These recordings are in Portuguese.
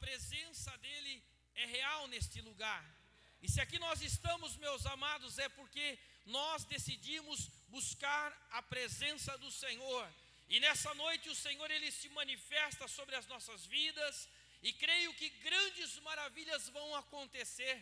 presença dele é real neste lugar. E se aqui nós estamos, meus amados, é porque nós decidimos buscar a presença do Senhor. E nessa noite o Senhor, ele se manifesta sobre as nossas vidas, e creio que grandes maravilhas vão acontecer.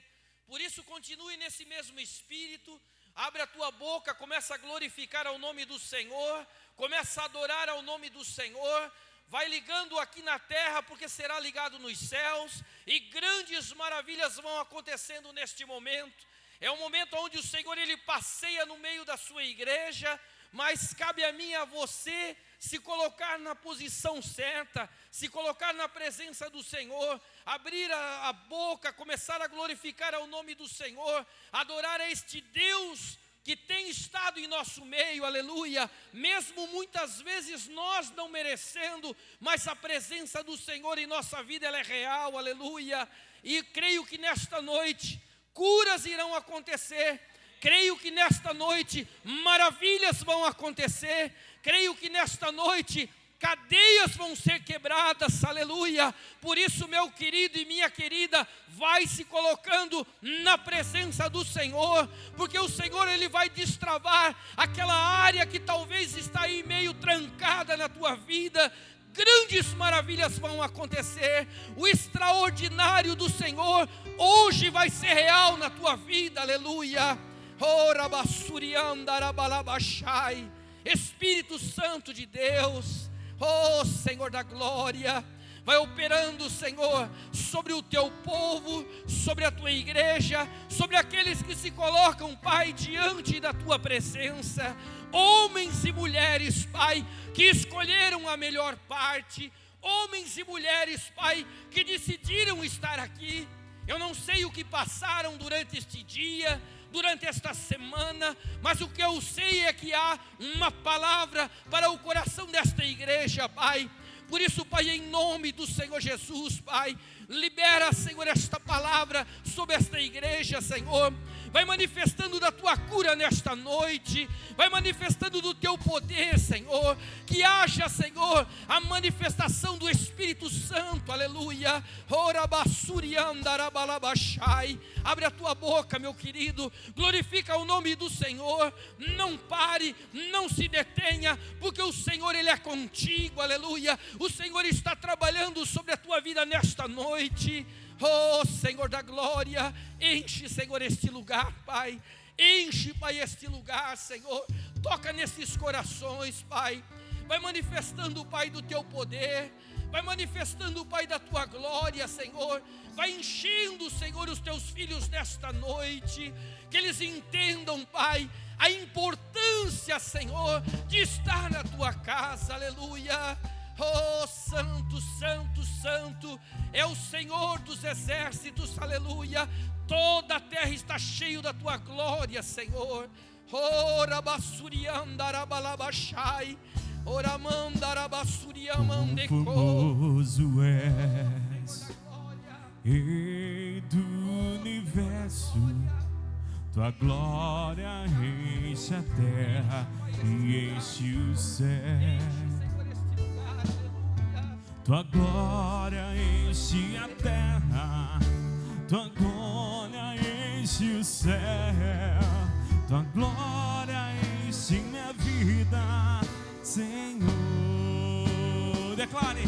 Por isso, continue nesse mesmo espírito, abre a tua boca, começa a glorificar ao nome do Senhor, começa a adorar ao nome do Senhor, vai ligando aqui na terra, porque será ligado nos céus, e grandes maravilhas vão acontecendo neste momento. É um momento onde o Senhor, ele passeia no meio da sua igreja, mas cabe a mim e a você se colocar na posição certa, se colocar na presença do Senhor, abrir a boca, começar a glorificar ao nome do Senhor, adorar a este Deus que tem estado em nosso meio, aleluia, mesmo muitas vezes nós não merecendo, mas a presença do Senhor em nossa vida, ela é real, aleluia. E creio que nesta noite curas irão acontecer, creio que nesta noite maravilhas vão acontecer, creio que nesta noite cadeias vão ser quebradas, aleluia. Por isso, meu querido e minha querida, vai se colocando na presença do Senhor, porque o Senhor, ele vai destravar aquela área que talvez está aí meio trancada na tua vida. Grandes maravilhas vão acontecer, o extraordinário do Senhor hoje vai ser real na tua vida, aleluia. Espírito Santo de Deus, oh Senhor da glória, vai operando, Senhor, sobre o teu povo, sobre a tua igreja, sobre aqueles que se colocam, Pai, diante da tua presença, homens e mulheres, Pai, que escolheram a melhor parte, homens e mulheres, Pai, que decidiram estar aqui. Eu não sei o que passaram durante este dia, durante esta semana, mas o que eu sei é que há uma palavra para o coração desta igreja, Pai. Por isso, Pai, em nome do Senhor Jesus, Pai, libera, Senhor, esta palavra sobre esta igreja, Senhor. Vai manifestando da tua cura nesta noite, vai manifestando do teu poder, Senhor. Que haja, Senhor, a manifestação do Espírito Santo, aleluia. Abre a tua boca, meu querido, glorifica o nome do Senhor. Não pare, não se detenha, porque o Senhor, ele é contigo, aleluia. O Senhor está trabalhando sobre a tua vida nesta noite. Oh Senhor da glória, enche, Senhor, este lugar, Pai. Enche, Pai, este lugar, Senhor. Toca nesses corações, Pai. Vai manifestando, Pai, do teu poder. Vai manifestando, Pai, da tua glória, Senhor. Vai enchendo, Senhor, os teus filhos nesta noite. Que eles entendam, Pai, a importância, Senhor, de estar na tua casa, aleluia. Oh, santo, santo, santo é o Senhor dos exércitos, aleluia. Toda a terra está cheia da tua glória, Senhor. Oh, rabassuriandarabalabashai, oramandarabassuriamandeco. Formoso és, Rei do universo. Tua glória enche a terra e enche o céu. Tua glória enche a terra, tua glória enche o céu, tua glória enche minha vida, Senhor. Declare: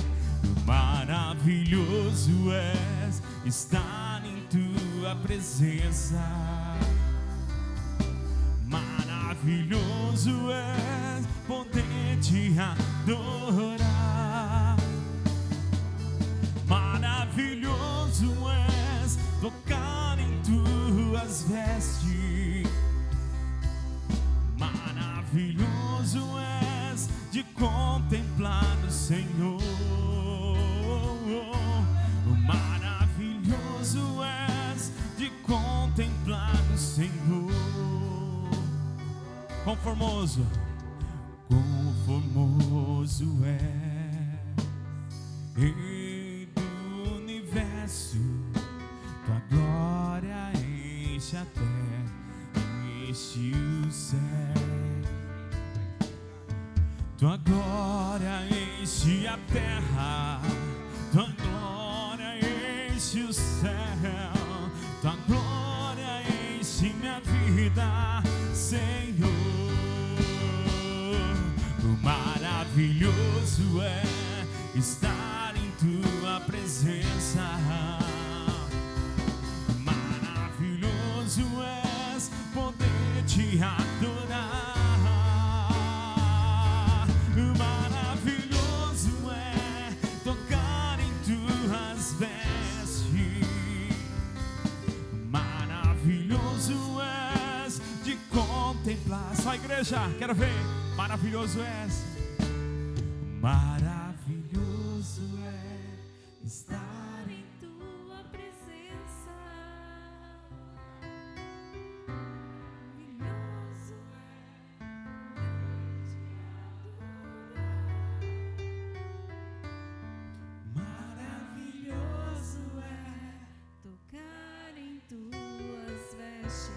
maravilhoso és estar em tua presença. Maravilhoso és poder te adorar. Maravilhoso és tocar em tuas vestes. Maravilhoso és de contemplar o Senhor. Maravilhoso és de contemplar o Senhor. Quão formoso és, Rei do universo. Tua glória enche a terra, enche o céu. Tua glória enche a terra, tua glória presença. Maravilhoso és, poder te adorar. Maravilhoso é tocar em tuas vestes. Maravilhoso és de contemplar. Só a igreja, quero ver. Maravilhoso és. Maravilhoso é estar em tua presença. Maravilhoso maravilhoso é tocar em tuas vestes.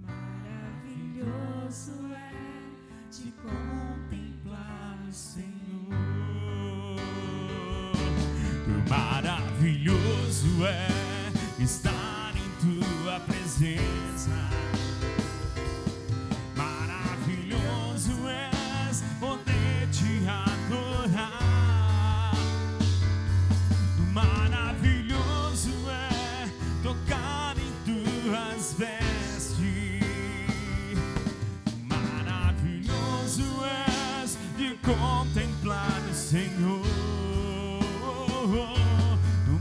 Maravilhoso é de contemplar o Senhor. Maravilhoso é estar em tua presença. Maravilhoso és poder te adorar. Maravilhoso é tocar em tuas vestes. Maravilhoso és de contemplar o Senhor.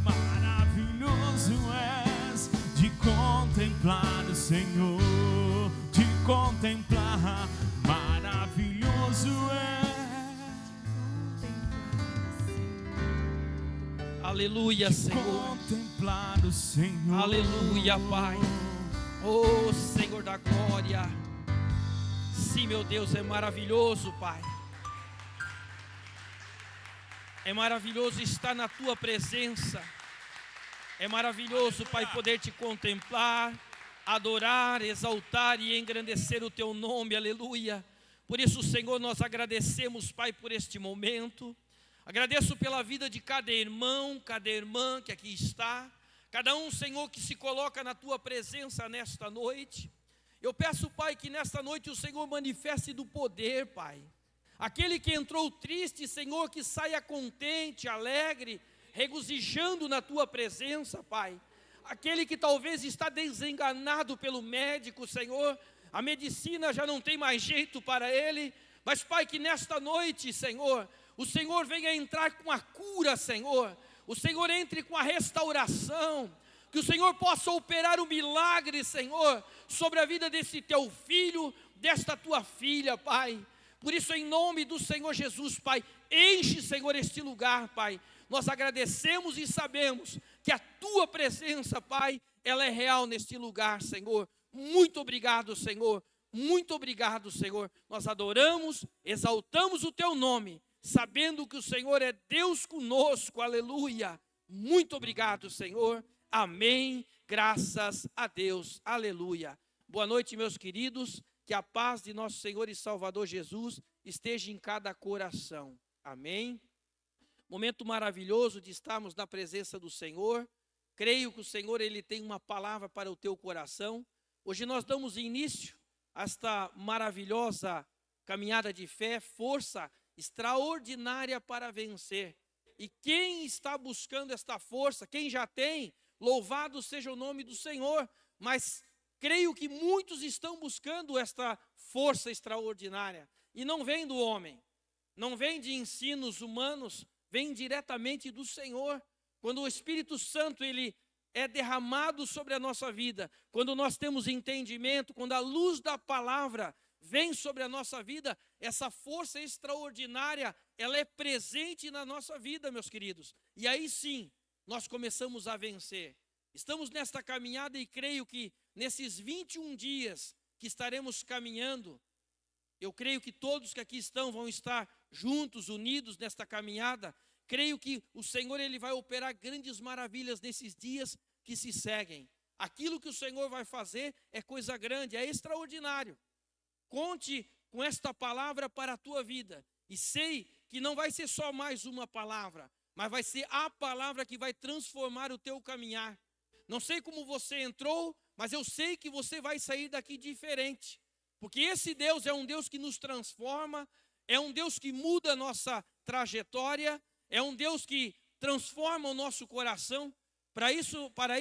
Maravilhoso és de contemplar o Senhor. De contemplar. Maravilhoso é. Aleluia, Senhor. Contemplar o Senhor. Aleluia, Pai. Oh, Senhor da glória. Sim, meu Deus, é maravilhoso, Pai. É maravilhoso estar na tua presença. É maravilhoso, Pai, poder te contemplar, adorar, exaltar e engrandecer o teu nome. Aleluia. Por isso, Senhor, nós agradecemos, Pai, por este momento. Agradeço pela vida de cada irmão, cada irmã que aqui está. Cada um, Senhor, que se coloca na tua presença nesta noite. Eu peço, Pai, que nesta noite o Senhor manifeste do poder, Pai. Aquele que entrou triste, Senhor, que saia contente, alegre, regozijando na tua presença, Pai. Aquele que talvez está desenganado pelo médico, Senhor, a medicina já não tem mais jeito para ele, mas, Pai, que nesta noite, Senhor, o Senhor venha entrar com a cura, Senhor. O Senhor entre com a restauração. Que o Senhor possa operar um milagre, Senhor, sobre a vida desse teu filho, desta tua filha, Pai. Por isso, em nome do Senhor Jesus, Pai, enche, Senhor, este lugar, Pai. Nós agradecemos e sabemos que a tua presença, Pai, ela é real neste lugar, Senhor. Muito obrigado, Senhor. Muito obrigado, Senhor. Nós adoramos, exaltamos o teu nome, sabendo que o Senhor é Deus conosco, aleluia. Muito obrigado, Senhor. Amém. Graças a Deus, aleluia. Boa noite, meus queridos. Que a paz de nosso Senhor e Salvador Jesus esteja em cada coração. Amém. Momento maravilhoso de estarmos na presença do Senhor. Creio que o Senhor, Ele tem uma palavra para o teu coração. Hoje nós damos início a esta maravilhosa caminhada de fé, força extraordinária para vencer. E quem está buscando esta força, quem já tem, louvado seja o nome do Senhor. Mas creio que muitos estão buscando esta força extraordinária. E não vem do homem, não vem de ensinos humanos, vem diretamente do Senhor. Quando o Espírito Santo, Ele é derramado sobre a nossa vida, quando nós temos entendimento, quando a luz da palavra vem sobre a nossa vida, essa força extraordinária, ela é presente na nossa vida, meus queridos. E aí sim, nós começamos a vencer. Estamos nesta caminhada e creio que nesses 21 dias que estaremos caminhando, eu creio que todos que aqui estão vão estar juntos, unidos nesta caminhada. Creio que o Senhor, Ele vai operar grandes maravilhas nesses dias que se seguem. Aquilo que o Senhor vai fazer é coisa grande, é extraordinário. Conte com esta palavra para a tua vida. E sei que não vai ser só mais uma palavra, mas vai ser a palavra que vai transformar o teu caminhar. Não sei como você entrou, mas eu sei que você vai sair daqui diferente. Porque esse Deus é um Deus que nos transforma, é um Deus que muda a nossa trajetória, é um Deus que transforma o nosso coração. Para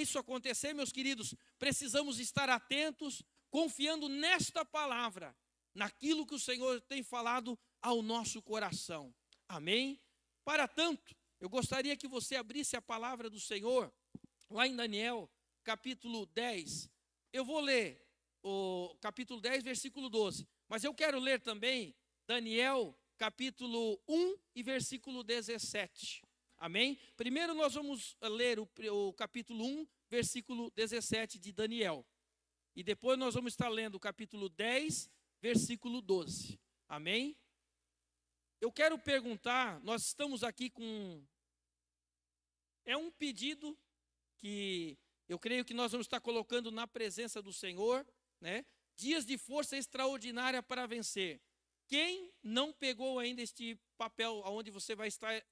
isso acontecer, meus queridos, precisamos estar atentos, confiando nesta palavra, naquilo que o Senhor tem falado ao nosso coração. Amém? Para tanto, eu gostaria que você abrisse a palavra do Senhor, lá em Daniel, capítulo 10. Eu vou ler o capítulo 10, versículo 12. Mas eu quero ler também Daniel, capítulo 1 e versículo 17. Amém? Primeiro nós vamos ler o capítulo 1, versículo 17 de Daniel. E depois nós vamos estar lendo o capítulo 10, versículo 12. Amém? Eu quero perguntar, nós estamos aqui com... É um pedido que eu creio que nós vamos estar colocando na presença do Senhor, né? Dias de força extraordinária para vencer. Quem não pegou ainda este papel onde você vai estar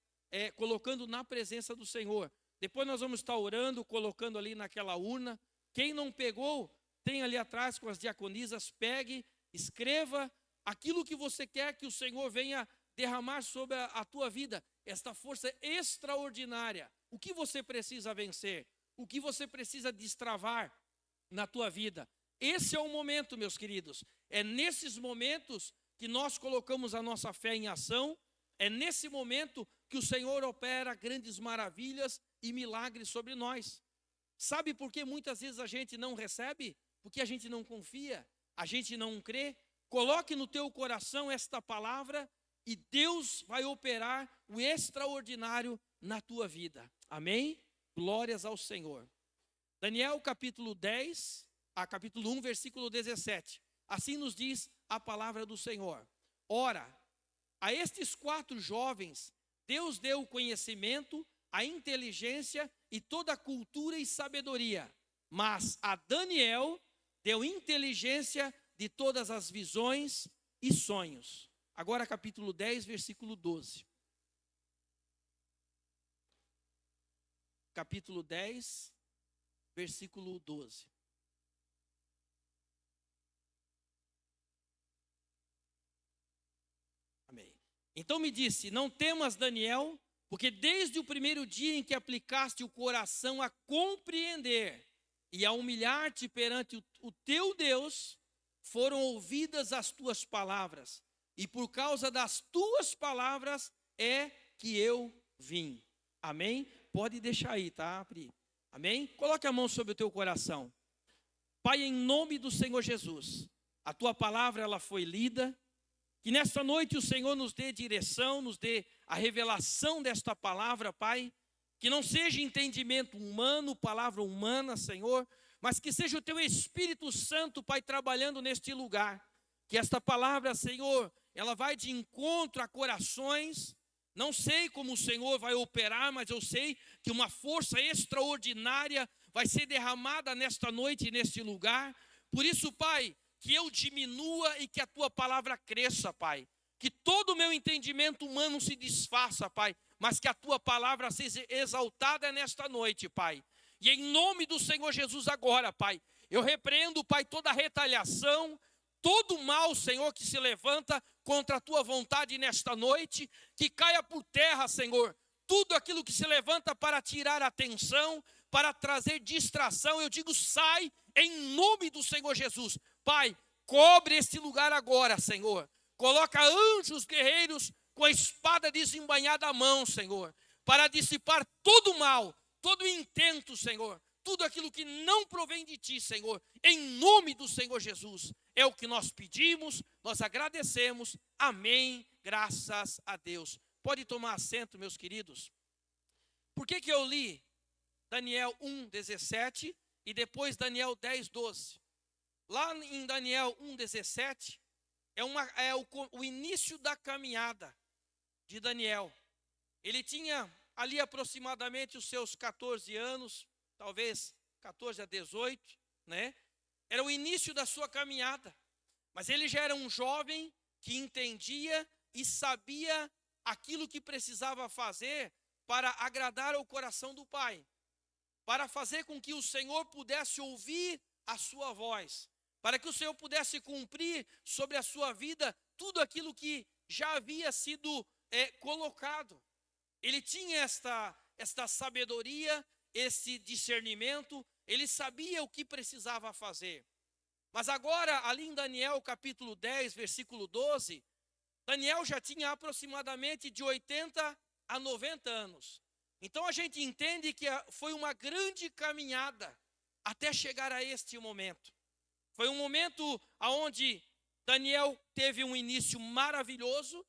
colocando na presença do Senhor? Depois nós vamos estar orando, colocando ali naquela urna. Quem não pegou, tem ali atrás com as diaconisas, pegue, escreva aquilo que você quer que o Senhor venha derramar sobre a tua vida, esta força extraordinária. O que você precisa vencer? O que você precisa destravar na tua vida? Esse é o momento, meus queridos. É nesses momentos que nós colocamos a nossa fé em ação. É nesse momento que o Senhor opera grandes maravilhas e milagres sobre nós. Sabe por que muitas vezes a gente não recebe? Porque a gente não confia, a gente não crê. Coloque no teu coração esta palavra e Deus vai operar o extraordinário na tua vida. Amém? Glórias ao Senhor. Daniel capítulo 10, capítulo 1, versículo 17. Assim nos diz a palavra do Senhor. Ora, a estes 4 jovens, Deus deu o conhecimento, a inteligência e toda a cultura e sabedoria. Mas a Daniel deu inteligência de todas as visões e sonhos. Agora capítulo 10, versículo 12. Capítulo 10, versículo 12. Amém. Então me disse: não temas, Daniel, porque desde o primeiro dia em que aplicaste o coração a compreender e a humilhar-te perante o teu Deus, foram ouvidas as tuas palavras, e por causa das tuas palavras é que eu vim. Amém? Pode deixar aí, tá, Pri? Amém? Coloque a mão sobre o teu coração. Pai, em nome do Senhor Jesus, a tua palavra ela foi lida, que nesta noite o Senhor nos dê direção, nos dê a revelação desta palavra, Pai, que não seja entendimento humano, palavra humana, Senhor, mas que seja o teu Espírito Santo, Pai, trabalhando neste lugar, que esta palavra, Senhor, ela vai de encontro a corações. Não sei como o Senhor vai operar, mas eu sei que uma força extraordinária vai ser derramada nesta noite, neste lugar. Por isso, Pai, que eu diminua e que a tua palavra cresça, Pai. Que todo o meu entendimento humano se desfaça, Pai, mas que a tua palavra seja exaltada nesta noite, Pai. E em nome do Senhor Jesus agora, Pai, eu repreendo, Pai, toda retaliação, todo mal, Senhor, que se levanta contra a tua vontade nesta noite, que caia por terra, Senhor, tudo aquilo que se levanta para tirar a atenção, para trazer distração, eu digo, sai em nome do Senhor Jesus. Pai, cobre este lugar agora, Senhor. Coloca anjos guerreiros com a espada desembainhada à mão, Senhor, para dissipar todo o mal, todo o intento, Senhor, tudo aquilo que não provém de ti, Senhor, em nome do Senhor Jesus. É o que nós pedimos, nós agradecemos. Amém, graças a Deus. Pode tomar assento, meus queridos. Por que eu li Daniel 1, 17 e depois Daniel 10, 12? Lá em Daniel 1, 17, é o início da caminhada de Daniel. Ele tinha ali aproximadamente os seus 14 anos, talvez 14 a 18, né? Era o início da sua caminhada. Mas ele já era um jovem que entendia e sabia aquilo que precisava fazer para agradar ao coração do Pai, para fazer com que o Senhor pudesse ouvir a sua voz, para que o Senhor pudesse cumprir sobre a sua vida tudo aquilo que já havia sido colocado. ele tinha esta sabedoria, esse discernimento, ele sabia o que precisava fazer. Mas agora, ali em Daniel capítulo 10, versículo 12, Daniel já tinha aproximadamente de 80 a 90 anos. Então a gente entende que foi uma grande caminhada até chegar a este momento. Foi um momento onde Daniel teve um início maravilhoso,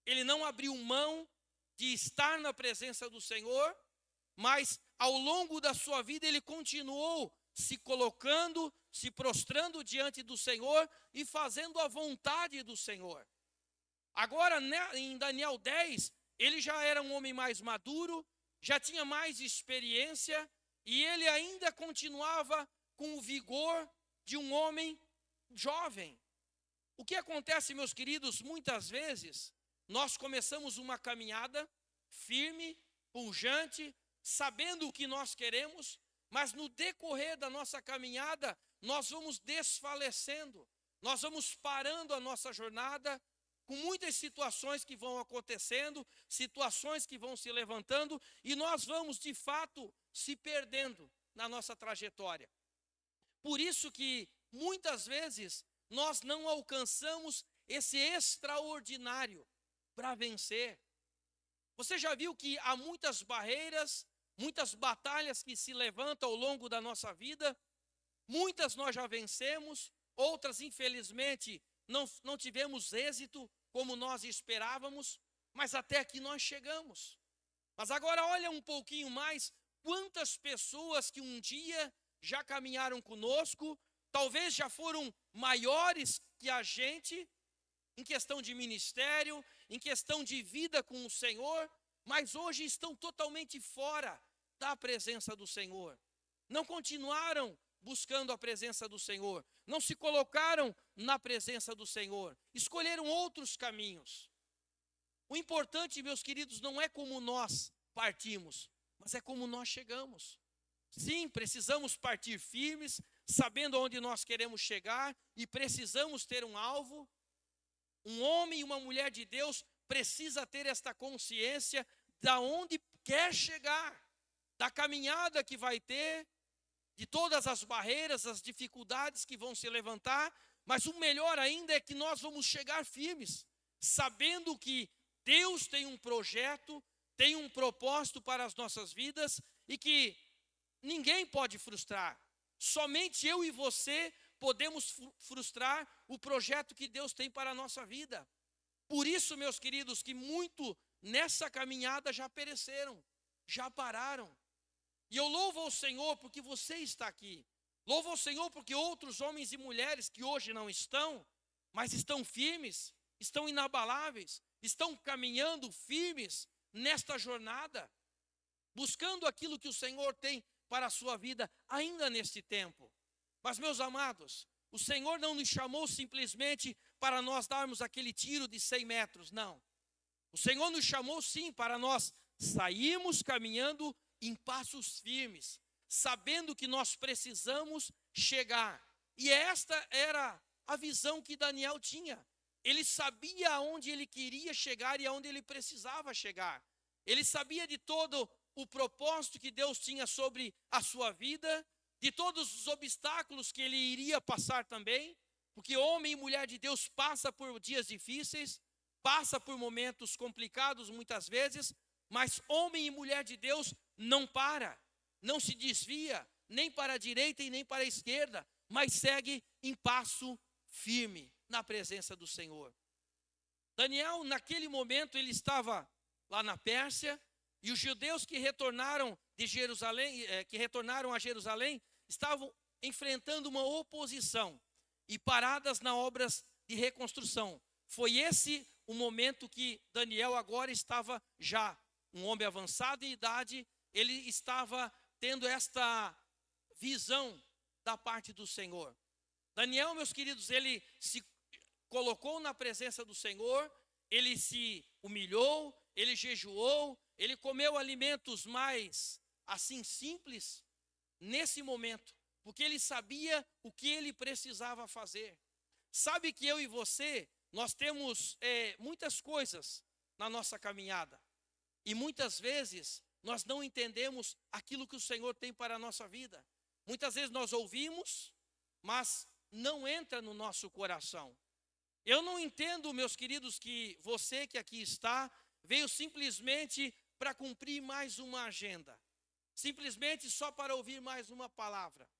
ele não abriu mão de estar na presença do Senhor, mas ao longo da sua vida ele continuou se colocando, se prostrando diante do Senhor e fazendo a vontade do Senhor. Agora, em Daniel 10, ele já era um homem mais maduro, já tinha mais experiência e ele ainda continuava com o vigor de um homem jovem. O que acontece, meus queridos, muitas vezes nós começamos uma caminhada firme, pujante, sabendo o que nós queremos, mas no decorrer da nossa caminhada, nós vamos desfalecendo, nós vamos parando a nossa jornada, com muitas situações que vão acontecendo, situações que vão se levantando, e nós vamos, de fato, se perdendo na nossa trajetória. Por isso que, muitas vezes, nós não alcançamos esse extraordinário para vencer. Você já viu que há muitas barreiras, muitas batalhas que se levantam ao longo da nossa vida, muitas nós já vencemos, outras, infelizmente, não tivemos êxito como nós esperávamos, mas até aqui nós chegamos. Mas agora olha um pouquinho mais, quantas pessoas que um dia já caminharam conosco, talvez já foram maiores que a gente, em questão de ministério, em questão de vida com o Senhor, mas hoje estão totalmente fora da presença do Senhor. Não continuaram buscando a presença do Senhor, não se colocaram na presença do Senhor, escolheram outros caminhos. O importante, meus queridos, não é como nós partimos, mas é como nós chegamos. Sim, precisamos partir firmes, sabendo aonde nós queremos chegar, e precisamos ter um alvo. Um homem e uma mulher de Deus precisa ter esta consciência da onde quer chegar, da caminhada que vai ter, de todas as barreiras, as dificuldades que vão se levantar, mas o melhor ainda é que nós vamos chegar firmes, sabendo que Deus tem um projeto, tem um propósito para as nossas vidas e que ninguém pode frustrar. Somente eu e você podemos frustrar o projeto que Deus tem para a nossa vida. Por isso, meus queridos, que muito nessa caminhada já pereceram, já pararam. E eu louvo ao Senhor porque você está aqui. Louvo ao Senhor porque outros homens e mulheres que hoje não estão, mas estão firmes, estão inabaláveis, estão caminhando firmes nesta jornada, buscando aquilo que o Senhor tem para a sua vida ainda neste tempo. Mas, meus amados, o Senhor não nos chamou simplesmente para nós darmos aquele tiro de 100 metros, não. O Senhor nos chamou sim para nós sairmos caminhando em passos firmes, sabendo que nós precisamos chegar. E esta era a visão que Daniel tinha. Ele sabia aonde ele queria chegar e aonde ele precisava chegar. Ele sabia de todo o propósito que Deus tinha sobre a sua vida, de todos os obstáculos que ele iria passar também, porque homem e mulher de Deus passa por dias difíceis, passa por momentos complicados muitas vezes, mas homem e mulher de Deus não para, não se desvia, nem para a direita e nem para a esquerda, mas segue em passo firme na presença do Senhor. Daniel, naquele momento, ele estava lá na Pérsia, e os judeus que retornaram de Jerusalém, que retornaram a Jerusalém, estavam enfrentando uma oposição e paradas na obras de reconstrução. Foi esse o momento que Daniel agora estava já um homem avançado em idade, ele estava tendo esta visão da parte do Senhor. Daniel, meus queridos, ele se colocou na presença do Senhor, ele se humilhou, ele jejuou, ele comeu alimentos mais, assim, simples, nesse momento, porque ele sabia o que ele precisava fazer. Sabe que eu e você, nós temos muitas coisas na nossa caminhada. E muitas vezes nós não entendemos aquilo que o Senhor tem para a nossa vida. Muitas vezes nós ouvimos, mas não entra no nosso coração. Eu não entendo, meus queridos, que você que aqui está, veio simplesmente para cumprir mais uma agenda. Simplesmente só para ouvir mais uma palavra.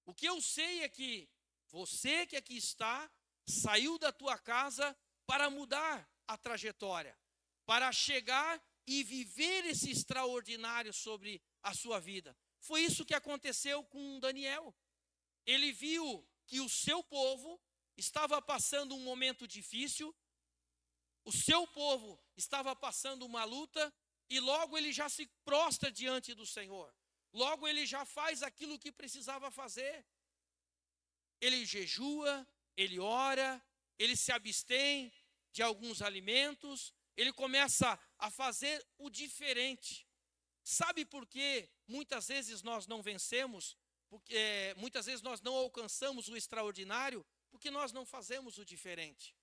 O que eu sei é que você que aqui está, saiu da tua casa para mudar a trajetória, para chegar e viver esse extraordinário sobre a sua vida. Foi isso que aconteceu com Daniel. Ele viu que o seu povo estava passando um momento difícil, o seu povo estava passando uma luta, e logo ele já se prostra diante do Senhor. Logo ele já faz aquilo que precisava fazer. Ele jejua, ele ora, ele se abstém de alguns alimentos, ele começa a fazer o diferente. Sabe por que muitas vezes nós não vencemos? Porque muitas vezes nós não alcançamos o extraordinário, porque nós não fazemos o diferente.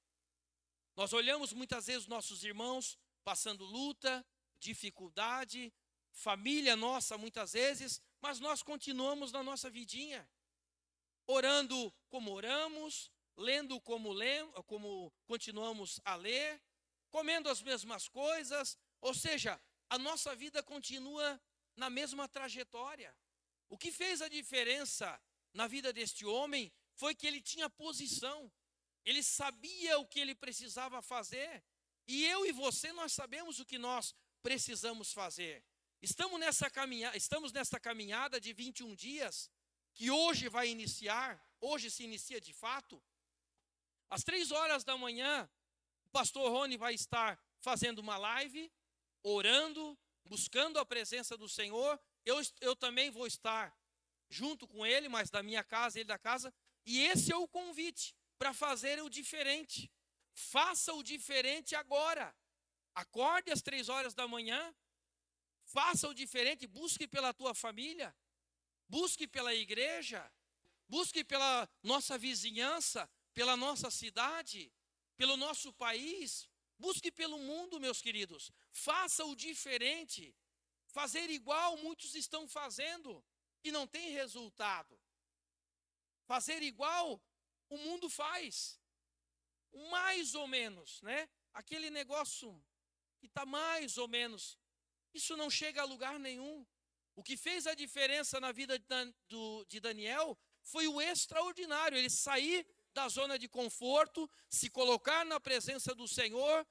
Nós olhamos muitas vezes nossos irmãos passando luta, dificuldade, família nossa muitas vezes, mas nós continuamos na nossa vidinha, orando como oramos, lendo como continuamos a ler, comendo as mesmas coisas, ou seja, a nossa vida continua na mesma trajetória. O que fez a diferença na vida deste homem foi que ele tinha posição, ele sabia o que ele precisava fazer, e eu e você, nós sabemos o que nós precisamos fazer. Estamos nessa caminhada de 21 dias, que hoje vai iniciar, hoje se inicia de fato. Às 3 horas da manhã, o pastor Rony vai estar fazendo uma live, orando, buscando a presença do Senhor. Eu também vou estar junto com ele, mas da minha casa, ele da casa. E esse é o convite para fazer o diferente. Faça o diferente agora. Acorde às 3 horas da manhã. Faça o diferente. Busque pela tua família. Busque pela igreja. Busque pela nossa vizinhança, pela nossa cidade, pelo nosso país. Busque pelo mundo, meus queridos. Faça o diferente. Fazer igual muitos estão fazendo e não tem resultado. Fazer igual o mundo faz. Mais ou menos, né? Aquele negócio que está mais ou menos. Isso não chega a lugar nenhum. O que fez a diferença na vida de Daniel foi o extraordinário. Ele sair da zona de conforto, se colocar na presença do Senhor,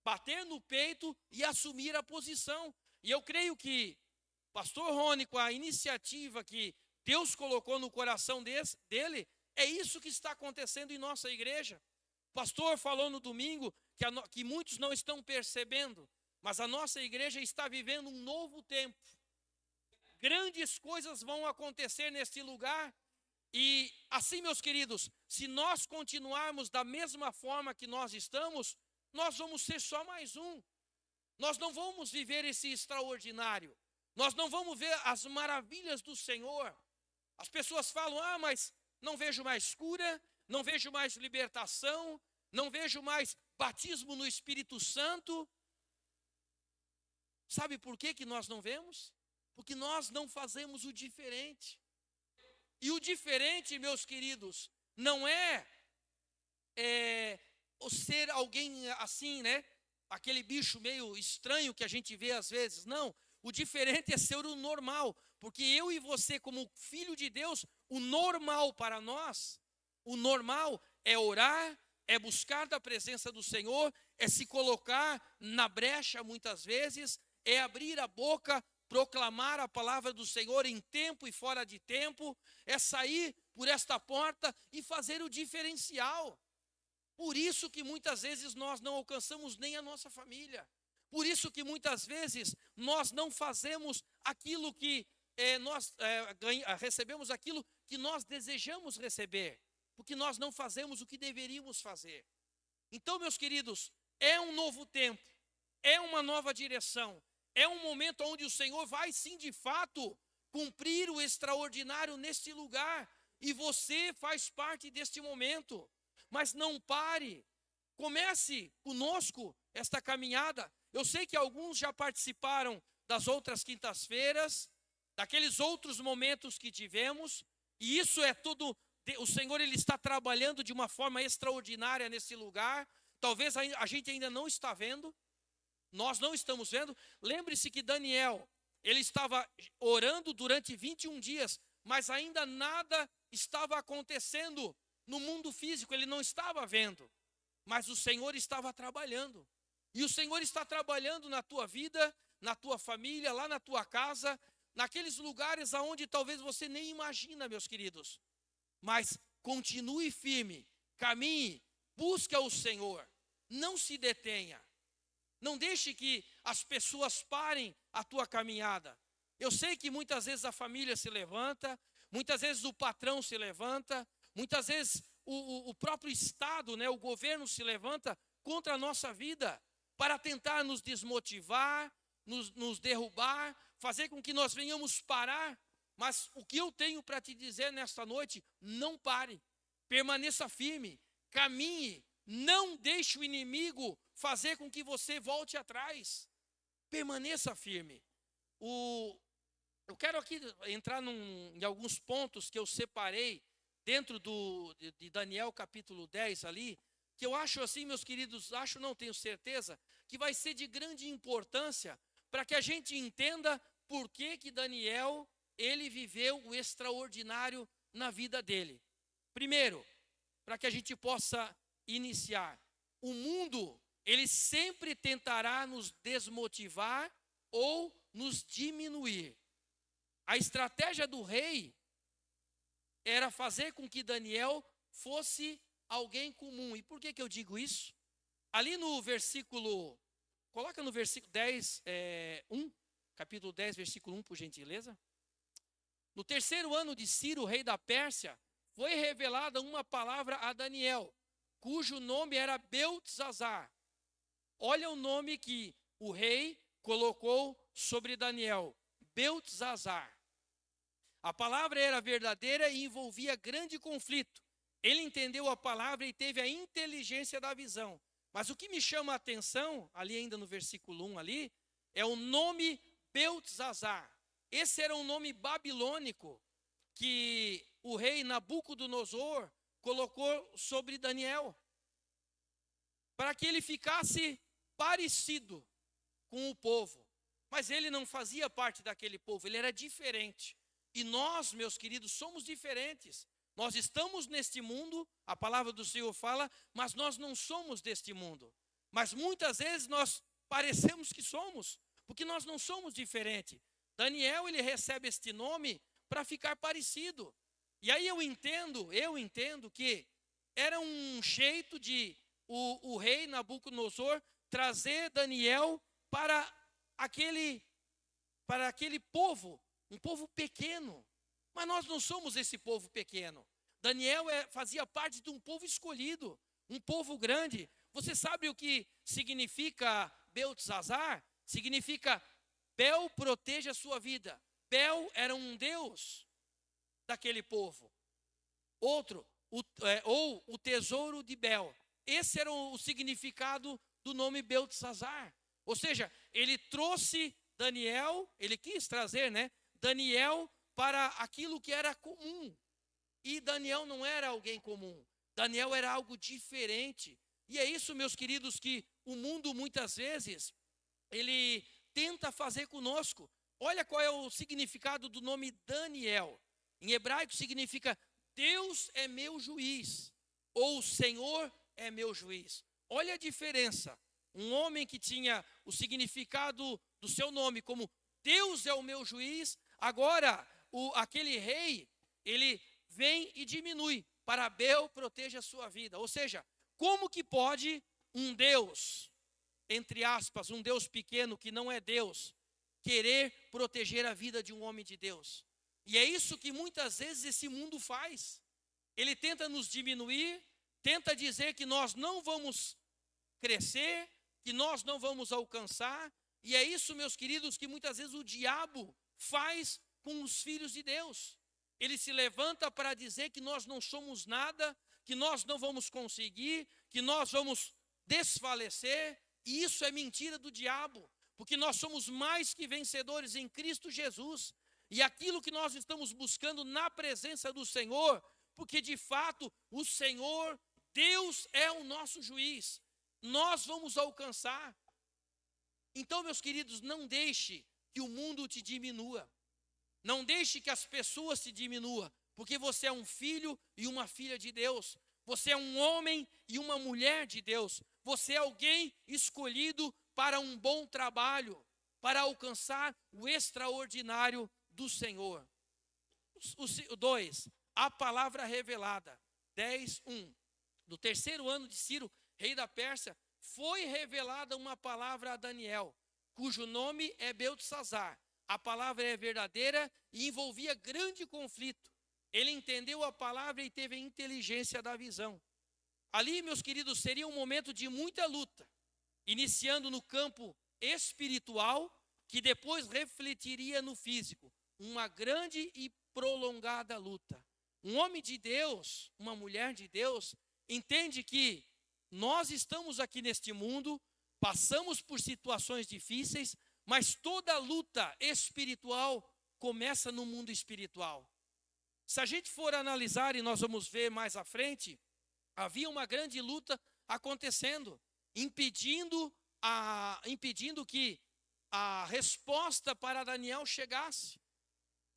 bater no peito e assumir a posição. E eu creio que pastor Rony, com a iniciativa que Deus colocou no coração dele, é isso que está acontecendo em nossa igreja. O pastor falou no domingo que muitos não estão percebendo, mas a nossa igreja está vivendo um novo tempo. Grandes coisas vão acontecer neste lugar. E assim, meus queridos, se nós continuarmos da mesma forma que nós estamos, nós vamos ser só mais um. Nós não vamos viver esse extraordinário. Nós não vamos ver as maravilhas do Senhor. As pessoas falam, mas não vejo mais cura, não vejo mais libertação, não vejo mais batismo no Espírito Santo. Sabe por que nós não vemos? Porque nós não fazemos o diferente. E o diferente, meus queridos, não é ser alguém assim, né? Aquele bicho meio estranho que a gente vê às vezes. Não, o diferente é ser o normal. Porque eu e você, como filho de Deus, o normal para nós, o normal é orar, é buscar da presença do Senhor, é se colocar na brecha muitas vezes, é abrir a boca, proclamar a palavra do Senhor em tempo e fora de tempo, é sair por esta porta e fazer o diferencial. Por isso que muitas vezes nós não alcançamos nem a nossa família. Por isso que muitas vezes nós não fazemos aquilo que nós recebemos, aquilo que nós desejamos receber. Porque nós não fazemos o que deveríamos fazer. Então, meus queridos, é um novo tempo, é uma nova direção. É um momento onde o Senhor vai sim, de fato, cumprir o extraordinário neste lugar. E você faz parte deste momento. Mas não pare. Comece conosco esta caminhada. Eu sei que alguns já participaram das outras quintas-feiras, daqueles outros momentos que tivemos, e isso é tudo, o Senhor ele está trabalhando de uma forma extraordinária nesse lugar. Talvez a gente ainda não está vendo, nós não estamos vendo. Lembre-se que Daniel, ele estava orando durante 21 dias, mas ainda nada estava acontecendo no mundo físico, ele não estava vendo, mas o Senhor estava trabalhando. E o Senhor está trabalhando na tua vida, na tua família, lá na tua casa, naqueles lugares aonde talvez você nem imagina, meus queridos. Mas continue firme, caminhe, busque ao Senhor, não se detenha. Não deixe que as pessoas parem a tua caminhada. Eu sei que muitas vezes a família se levanta, muitas vezes o patrão se levanta, muitas vezes o próprio Estado, né, o governo se levanta contra a nossa vida para tentar nos desmotivar, nos derrubar, fazer com que nós venhamos parar. Mas o que eu tenho para te dizer nesta noite, não pare, permaneça firme, caminhe, não deixe o inimigo fazer com que você volte atrás, permaneça firme. Eu quero aqui entrar em alguns pontos que eu separei dentro de Daniel capítulo 10 ali, que eu acho assim, meus queridos, não tenho certeza, que vai ser de grande importância para que a gente entenda por que Daniel, ele viveu o extraordinário na vida dele. Primeiro, para que a gente possa iniciar, o mundo, ele sempre tentará nos desmotivar ou nos diminuir. A estratégia do rei era fazer com que Daniel fosse alguém comum. E por que eu digo isso? Ali no versículo, coloca no versículo 10, 1, capítulo 10, versículo 1, por gentileza. No terceiro ano de Ciro, rei da Pérsia, foi revelada uma palavra a Daniel, cujo nome era Beltesazar. Olha o nome que o rei colocou sobre Daniel, Beltesazar. A palavra era verdadeira e envolvia grande conflito. Ele entendeu a palavra e teve a inteligência da visão. Mas o que me chama a atenção, ali ainda no versículo 1 ali, é o nome Beltesazar. Esse era um nome babilônico que o rei Nabucodonosor colocou sobre Daniel, para que ele ficasse parecido com o povo. Mas ele não fazia parte daquele povo, ele era diferente. E nós, meus queridos, somos diferentes. Nós estamos neste mundo, a palavra do Senhor fala, mas nós não somos deste mundo. Mas muitas vezes nós parecemos que somos, porque nós não somos diferentes. Daniel, ele recebe este nome para ficar parecido. E aí eu entendo que era um jeito de o rei Nabucodonosor trazer Daniel para aquele povo, um povo pequeno. Mas nós não somos esse povo pequeno. Daniel fazia parte de um povo escolhido, um povo grande. Você sabe o que significa Beltesazar? Significa Bel proteja a sua vida. Bel era um deus daquele povo. Outro, ou o tesouro de Bel. Esse era o significado do nome Beltesazar. Ou seja, ele trouxe Daniel, ele quis trazer, né, Daniel para aquilo que era comum. E Daniel não era alguém comum. Daniel era algo diferente. E é isso, meus queridos, que o mundo muitas vezes, ele tenta fazer conosco. Olha qual é o significado do nome Daniel. Em hebraico significa Deus é meu juiz, ou Senhor é meu juiz. Olha a diferença. Um homem que tinha o significado do seu nome como Deus é o meu juiz, agora aquele rei, ele vem e diminui para Bel proteja a sua vida. Ou seja, como que pode um Deus, entre aspas, um Deus pequeno que não é Deus, querer proteger a vida de um homem de Deus? E é isso que muitas vezes esse mundo faz. Ele tenta nos diminuir, tenta dizer que nós não vamos crescer, que nós não vamos alcançar. E é isso, meus queridos, que muitas vezes o diabo faz com os filhos de Deus. Ele se levanta para dizer que nós não somos nada, que nós não vamos conseguir, que nós vamos desfalecer. E isso é mentira do diabo, porque nós somos mais que vencedores em Cristo Jesus. E aquilo que nós estamos buscando na presença do Senhor, porque de fato o Senhor, Deus é o nosso juiz. Nós vamos alcançar. Então, meus queridos, não deixe que o mundo te diminua. Não deixe que as pessoas te diminuam, porque você é um filho e uma filha de Deus. Você é um homem e uma mulher de Deus. Você é alguém escolhido para um bom trabalho, para alcançar o extraordinário do Senhor. 2, a palavra revelada. 10:1. No terceiro ano de Ciro, rei da Pérsia, foi revelada uma palavra a Daniel, cujo nome é Beltesazar. A palavra é verdadeira e envolvia grande conflito. Ele entendeu a palavra e teve a inteligência da visão. Ali, meus queridos, seria um momento de muita luta, iniciando no campo espiritual, que depois refletiria no físico. Uma grande e prolongada luta. Um homem de Deus, uma mulher de Deus, entende que nós estamos aqui neste mundo, passamos por situações difíceis, mas toda luta espiritual começa no mundo espiritual. Se a gente for analisar, e nós vamos ver mais à frente, havia uma grande luta acontecendo, impedindo que a resposta para Daniel chegasse.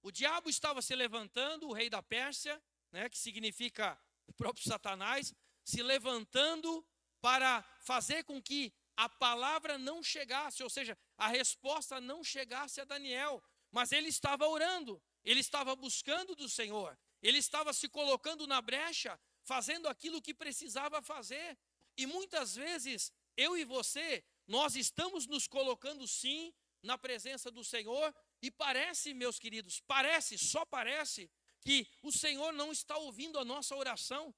O diabo estava se levantando, o rei da Pérsia, né, que significa o próprio Satanás, se levantando para fazer com que a palavra não chegasse, ou seja, a resposta não chegasse a Daniel. Mas ele estava orando, ele estava buscando do Senhor, ele estava se colocando na brecha, fazendo aquilo que precisava fazer. E muitas vezes, eu e você, nós estamos nos colocando sim na presença do Senhor, e parece, meus queridos, só parece, que o Senhor não está ouvindo a nossa oração.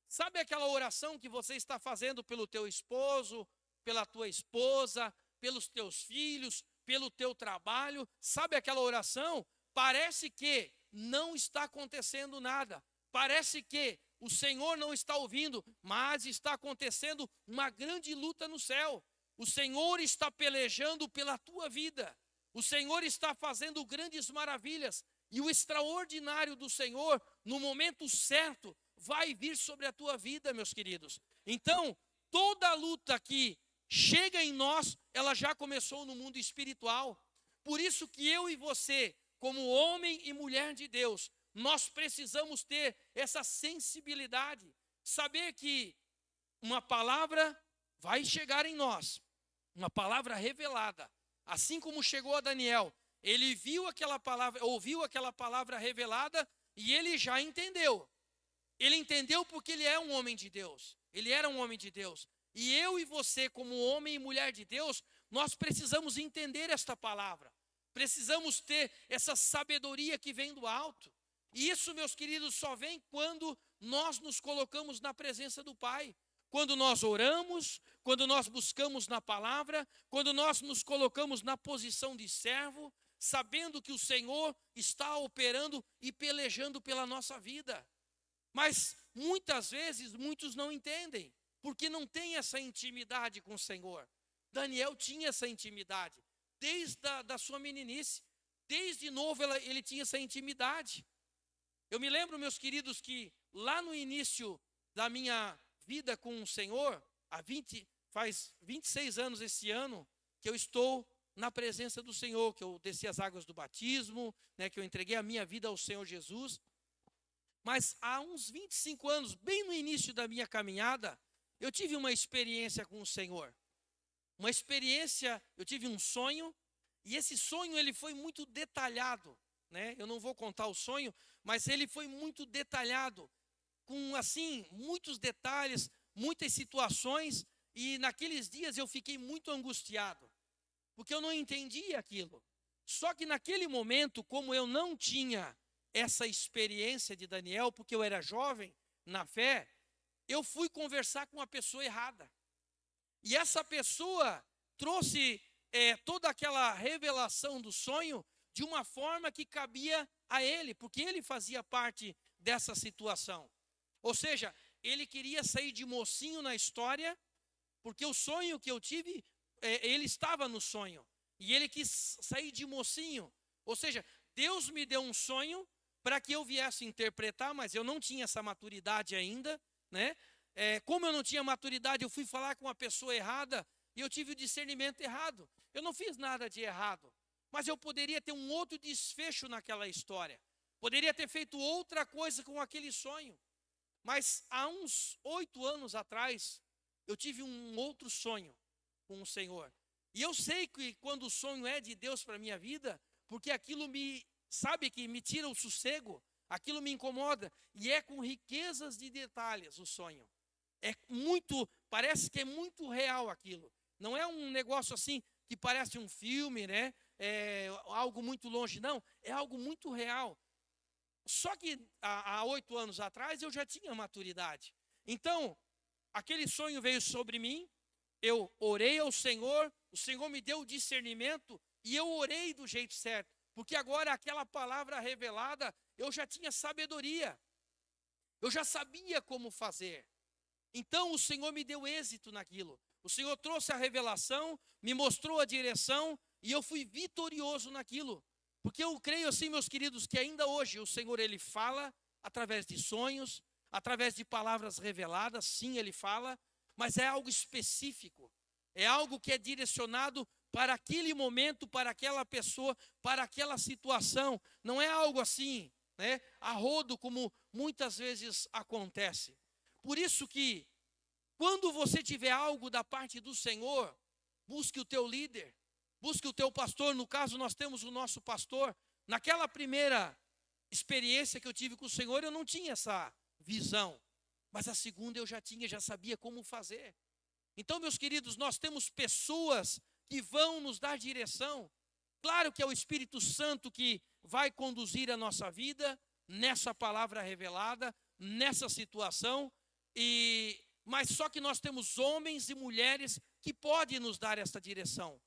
Sabe aquela oração que você está fazendo pelo teu esposo, pela tua esposa, pelos teus filhos, pelo teu trabalho? Sabe aquela oração? Parece que não está acontecendo nada. Parece que o Senhor não está ouvindo, mas está acontecendo uma grande luta no céu. O Senhor está pelejando pela tua vida. O Senhor está fazendo grandes maravilhas. E o extraordinário do Senhor, no momento certo, vai vir sobre a tua vida, meus queridos. Então, toda a luta que chega em nós, ela já começou no mundo espiritual. Por isso que eu e você, como homem e mulher de Deus, nós precisamos ter essa sensibilidade. Saber que uma palavra vai chegar em nós. Uma palavra revelada. Assim como chegou a Daniel. Ele viu aquela palavra, ouviu aquela palavra revelada e ele já entendeu. Ele entendeu porque ele é um homem de Deus. Ele era um homem de Deus. E eu e você, como homem e mulher de Deus, nós precisamos entender esta palavra. Precisamos ter essa sabedoria que vem do alto. E isso, meus queridos, só vem quando nós nos colocamos na presença do Pai. Quando nós oramos, quando nós buscamos na palavra, quando nós nos colocamos na posição de servo, sabendo que o Senhor está operando e pelejando pela nossa vida. Mas muitas vezes, muitos não entendem, porque não tem essa intimidade com o Senhor. Daniel tinha essa intimidade, desde da sua meninice, desde novo ele tinha essa intimidade. Eu me lembro, meus queridos, que lá no início da minha vida com o Senhor, faz 26 anos esse ano, que eu estou na presença do Senhor, que eu desci as águas do batismo, né, que eu entreguei a minha vida ao Senhor Jesus. Mas há uns 25 anos, bem no início da minha caminhada, eu tive uma experiência com o Senhor. Uma experiência, eu tive um sonho, e esse sonho ele foi muito detalhado, né? Eu não vou contar o sonho, mas ele foi muito detalhado, com assim, muitos detalhes, muitas situações, e naqueles dias eu fiquei muito angustiado, porque eu não entendia aquilo. Só que naquele momento, como eu não tinha essa experiência de Daniel, porque eu era jovem na fé, eu fui conversar com a pessoa errada. E essa pessoa trouxe toda aquela revelação do sonho de uma forma que cabia a ele, porque ele fazia parte dessa situação. Ou seja, ele queria sair de mocinho na história, porque o sonho que eu tive ele estava no sonho. E ele quis sair de mocinho. Ou seja, Deus me deu um sonho para que eu viesse interpretar, mas eu não tinha essa maturidade ainda, né? Como eu não tinha maturidade, eu fui falar com uma pessoa errada e eu tive o discernimento errado. Eu não fiz nada de errado, mas eu poderia ter um outro desfecho naquela história. Poderia ter feito outra coisa com aquele sonho. Mas há uns 8 anos atrás, eu tive um outro sonho com o Senhor. E eu sei que quando o sonho é de Deus para a minha vida, porque aquilo que me tira o sossego, aquilo me incomoda. E é com riquezas de detalhes o sonho. Parece que é muito real aquilo. Não é um negócio assim que parece um filme, né? Algo muito longe, não. É algo muito real. Só que há 8 anos atrás eu já tinha maturidade. Então, aquele sonho veio sobre mim, eu orei ao Senhor, o Senhor me deu o discernimento e eu orei do jeito certo. Porque agora aquela palavra revelada, eu já tinha sabedoria. Eu já sabia como fazer. Então o Senhor me deu êxito naquilo. O Senhor trouxe a revelação, me mostrou a direção e eu fui vitorioso naquilo. Porque eu creio assim, meus queridos, que ainda hoje o Senhor ele fala através de sonhos, através de palavras reveladas, sim, ele fala, mas é algo específico. É algo que é direcionado para aquele momento, para aquela pessoa, para aquela situação. Não é algo assim, né, a rodo, como muitas vezes acontece. Por isso que, quando você tiver algo da parte do Senhor, busque o teu líder, busque o teu pastor. No caso, nós temos o nosso pastor. Naquela primeira experiência que eu tive com o Senhor, eu não tinha essa visão. Mas a segunda eu já sabia como fazer. Então, meus queridos, nós temos pessoas que vão nos dar direção. Claro que é o Espírito Santo que vai conduzir a nossa vida nessa palavra revelada, nessa situação. Mas só que nós temos homens e mulheres que podem nos dar essa direção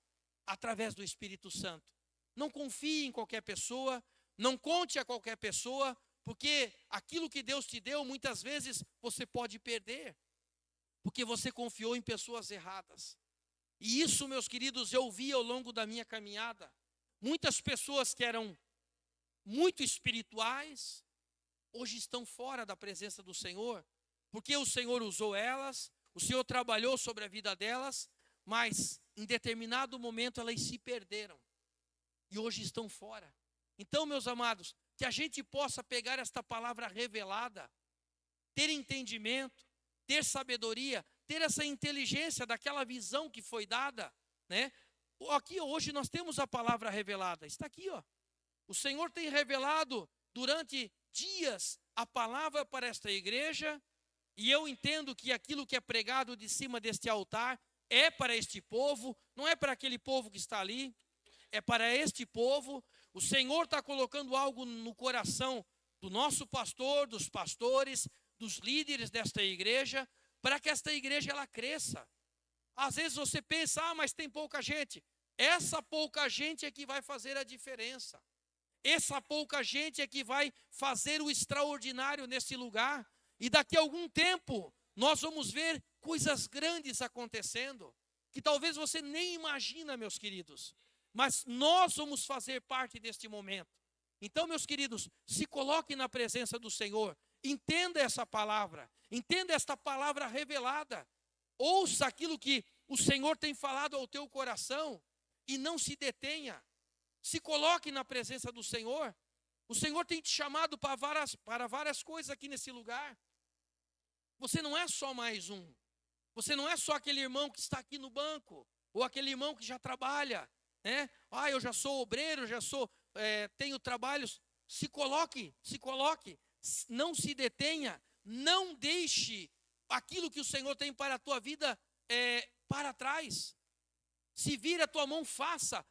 através do Espírito Santo. Não confie em qualquer pessoa, não conte a qualquer pessoa, porque aquilo que Deus te deu, muitas vezes você pode perder, porque você confiou em pessoas erradas. E isso, meus queridos, eu vi ao longo da minha caminhada. Muitas pessoas que eram muito espirituais, hoje estão fora da presença do Senhor, porque o Senhor usou elas, o Senhor trabalhou sobre a vida delas, mas em determinado momento elas se perderam e hoje estão fora. Então, meus amados, que a gente possa pegar esta palavra revelada, ter entendimento, ter sabedoria, ter essa inteligência daquela visão que foi dada, né? Aqui hoje nós temos a palavra revelada, está aqui, ó. O Senhor tem revelado durante dias a palavra para esta igreja, e eu entendo que aquilo que é pregado de cima deste altar é para este povo, não é para aquele povo que está ali, é para este povo. O Senhor está colocando algo no coração do nosso pastor, dos pastores, dos líderes desta igreja, para que esta igreja ela cresça. Às vezes você pensa, mas tem pouca gente. Essa pouca gente é que vai fazer a diferença. Essa pouca gente é que vai fazer o extraordinário nesse lugar. E daqui a algum tempo, nós vamos ver coisas grandes acontecendo, que talvez você nem imagina, meus queridos. Mas nós vamos fazer parte deste momento. Então, meus queridos, se coloque na presença do Senhor. Entenda essa palavra. Entenda esta palavra revelada. Ouça aquilo que o Senhor tem falado ao teu coração e não se detenha. Se coloque na presença do Senhor. O Senhor tem te chamado para várias coisas aqui nesse lugar. Você não é só mais um. Você não é só aquele irmão que está aqui no banco, ou aquele irmão que já trabalha, né? Eu já sou obreiro, tenho trabalhos. Se coloque, não se detenha, não deixe aquilo que o Senhor tem para a tua vida para trás. Se vir a tua mão, faça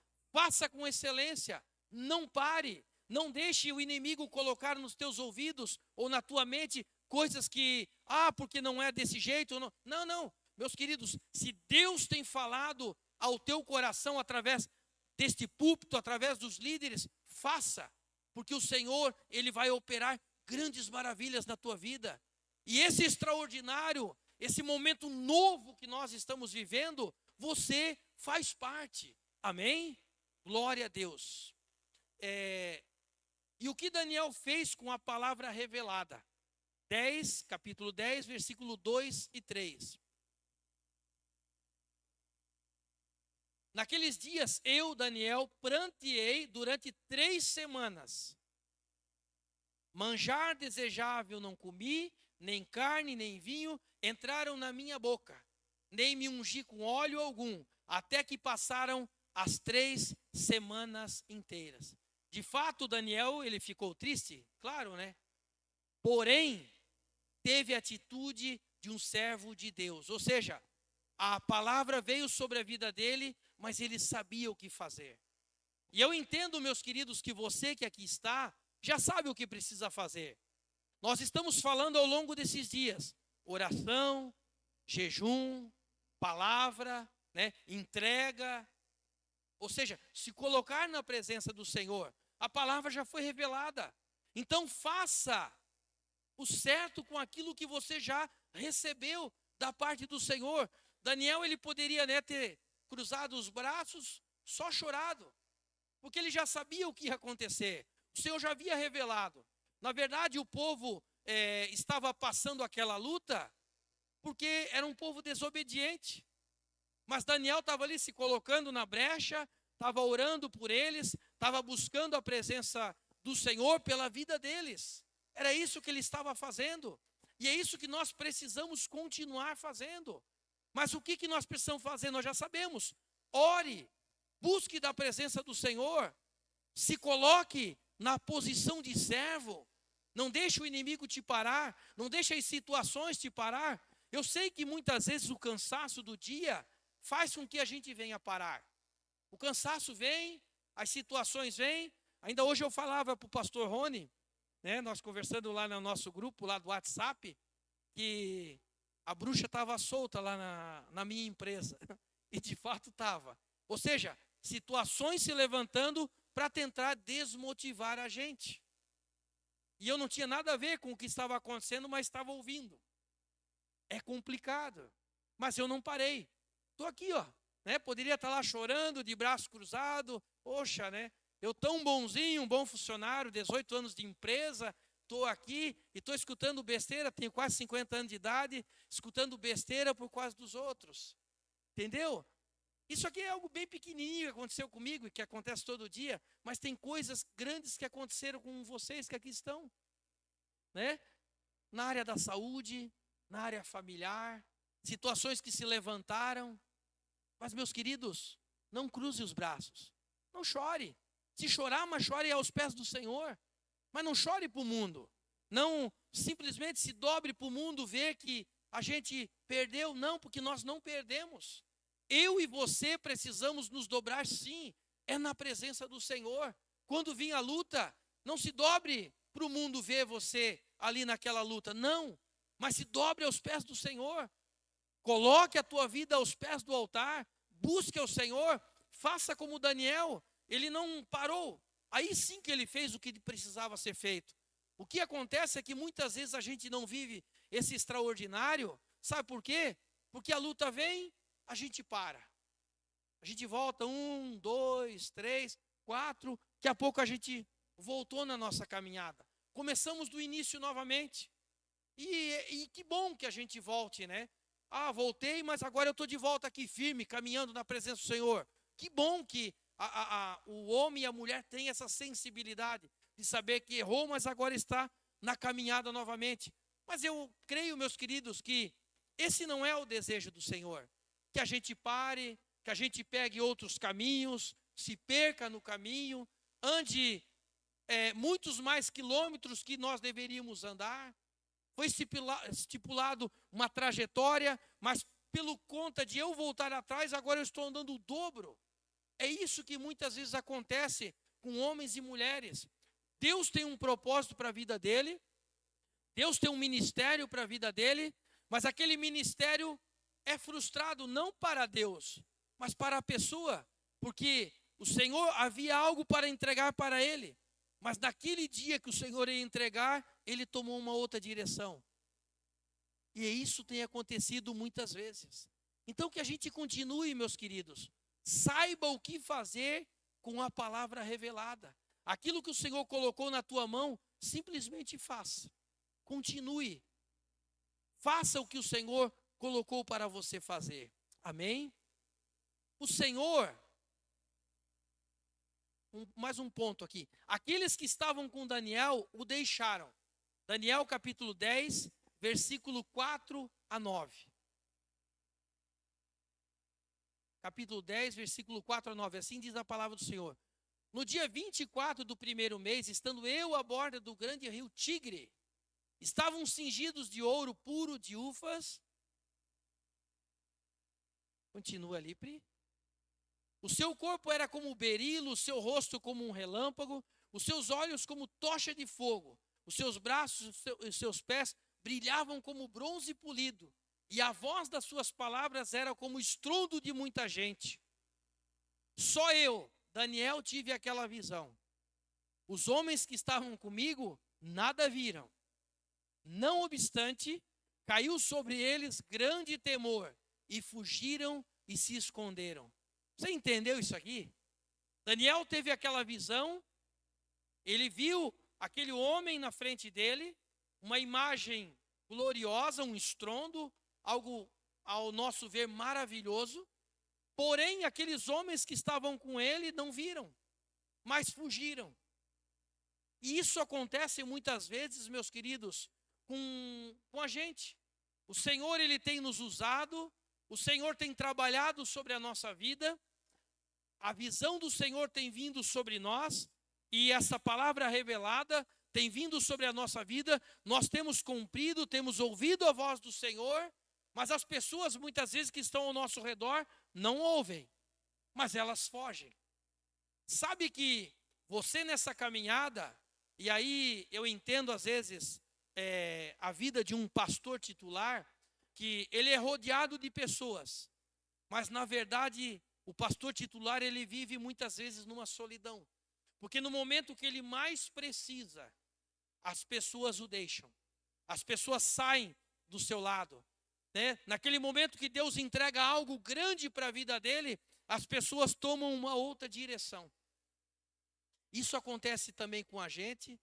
com excelência, não pare, não deixe o inimigo colocar nos teus ouvidos ou na tua mente coisas que, porque não é desse jeito. Não, meus queridos, se Deus tem falado ao teu coração através deste púlpito, através dos líderes, faça, porque o Senhor, Ele vai operar grandes maravilhas na tua vida. E esse extraordinário, esse momento novo que nós estamos vivendo, você faz parte. Amém? Glória a Deus. E o que Daniel fez com a palavra revelada? Capítulo 10, versículo 2 e 3. Naqueles dias, eu, Daniel, pranteei durante 3 semanas. Manjar desejável não comi, nem carne, nem vinho entraram na minha boca, nem me ungi com óleo algum, até que passaram as 3 semanas inteiras. De fato, Daniel, ele ficou triste, claro, né? Porém, teve a atitude de um servo de Deus. Ou seja, a palavra veio sobre a vida dele, mas ele sabia o que fazer. E eu entendo, meus queridos, que você que aqui está, já sabe o que precisa fazer. Nós estamos falando ao longo desses dias, oração, jejum, palavra, né, entrega. Ou seja, se colocar na presença do Senhor, a palavra já foi revelada. Então faça o certo com aquilo que você já recebeu da parte do Senhor. Daniel, ele poderia, né, ter cruzado os braços, só chorado, porque ele já sabia o que ia acontecer. O Senhor já havia revelado. Na verdade, o povo estava passando aquela luta porque era um povo desobediente. Mas Daniel estava ali se colocando na brecha, estava orando por eles, estava buscando a presença do Senhor pela vida deles. Era isso que ele estava fazendo. E é isso que nós precisamos continuar fazendo. Mas o que nós precisamos fazer? Nós já sabemos. Ore, busque da presença do Senhor, se coloque na posição de servo. Não deixe o inimigo te parar, não deixe as situações te parar. Eu sei que muitas vezes o cansaço do dia faz com que a gente venha parar. O cansaço vem, as situações vêm. Ainda hoje eu falava para o pastor Rony, né, nós conversando lá no nosso grupo, lá do WhatsApp, que a bruxa estava solta lá na minha empresa. E de fato estava. Ou seja, situações se levantando para tentar desmotivar a gente. E eu não tinha nada a ver com o que estava acontecendo, mas estava ouvindo. É complicado. Mas eu não parei. Estou aqui, ó. Né? Poderia estar lá chorando, de braço cruzado. Poxa, né? Eu tão bonzinho, um bom funcionário, 18 anos de empresa, estou aqui e estou escutando besteira, tenho quase 50 anos de idade, escutando besteira por causa dos outros. Entendeu? Isso aqui é algo bem pequenininho que aconteceu comigo e que acontece todo dia, mas tem coisas grandes que aconteceram com vocês que aqui estão, né? Na área da saúde, na área familiar, situações que se levantaram. Mas, meus queridos, não cruze os braços, não chore. Se chorar, mas chore aos pés do Senhor. Mas não chore para o mundo. Não simplesmente se dobre para o mundo ver que a gente perdeu. Não, porque nós não perdemos. Eu e você precisamos nos dobrar, sim. É na presença do Senhor. Quando vir a luta, não se dobre para o mundo ver você ali naquela luta. Não, mas se dobre aos pés do Senhor. Coloque a tua vida aos pés do altar. Busque ao Senhor. Faça como Daniel. Ele não parou. Aí sim que ele fez o que precisava ser feito. O que acontece é que muitas vezes a gente não vive esse extraordinário. Sabe por quê? Porque a luta vem, a gente para. A gente volta 1, 2, 3, 4. Daqui a pouco a gente voltou na nossa caminhada. Começamos do início novamente. E que bom que a gente volte, né? Ah, voltei, mas agora eu estou de volta aqui firme, caminhando na presença do Senhor. Que bom que o homem e a mulher têm essa sensibilidade de saber que errou, mas agora está na caminhada novamente. Mas eu creio, meus queridos, que esse não é o desejo do Senhor. Que a gente pare, que a gente pegue outros caminhos, se perca no caminho, ande muitos mais quilômetros que nós deveríamos andar. Foi estipulado uma trajetória, mas pelo conta de eu voltar atrás, agora eu estou andando o dobro. É isso que muitas vezes acontece com homens e mulheres. Deus tem um propósito para a vida dele, Deus tem um ministério para a vida dele, mas aquele ministério é frustrado não para Deus, mas para a pessoa, porque o Senhor havia algo para entregar para ele, mas naquele dia que o Senhor ia entregar, ele tomou uma outra direção. E isso tem acontecido muitas vezes. Então que a gente continue, meus queridos. Saiba o que fazer com a palavra revelada. Aquilo que o Senhor colocou na tua mão, simplesmente faça. Continue. Faça o que o Senhor colocou para você fazer. Amém? O Senhor, mais um ponto aqui. Aqueles que estavam com Daniel o deixaram. Daniel capítulo 10, versículo 4 a 9. Capítulo 10, versículo 4 a 9. Assim diz a palavra do Senhor. No dia 24 do primeiro mês, estando eu à borda do grande rio Tigre, estavam cingidos de ouro puro de Ufas. Continua ali, Pri. O seu corpo era como berilo, o seu rosto como um relâmpago, os seus olhos como tocha de fogo, os seus braços e os seus pés brilhavam como bronze polido, e a voz das suas palavras era como o estrondo de muita gente. Só eu, Daniel, tive aquela visão. Os homens que estavam comigo nada viram. Não obstante, caiu sobre eles grande temor, e fugiram e se esconderam. Você entendeu isso aqui? Daniel teve aquela visão, ele viu aquele homem na frente dele, uma imagem gloriosa, um estrondo, algo ao nosso ver maravilhoso, porém aqueles homens que estavam com ele não viram, mas fugiram. E isso acontece muitas vezes, meus queridos, com a gente. O Senhor, Ele tem nos usado, o Senhor tem trabalhado sobre a nossa vida, a visão do Senhor tem vindo sobre nós, e essa palavra revelada tem vindo sobre a nossa vida. Nós temos cumprido, temos ouvido a voz do Senhor, mas as pessoas muitas vezes que estão ao nosso redor não ouvem, mas elas fogem. Sabe que você nessa caminhada, e aí eu entendo às vezes a vida de um pastor titular, que ele é rodeado de pessoas, mas na verdade o pastor titular ele vive muitas vezes numa solidão, porque no momento que ele mais precisa, as pessoas o deixam, as pessoas saem do seu lado, né? Naquele momento que Deus entrega algo grande para a vida dele, as pessoas tomam uma outra direção. Isso acontece também com a gente.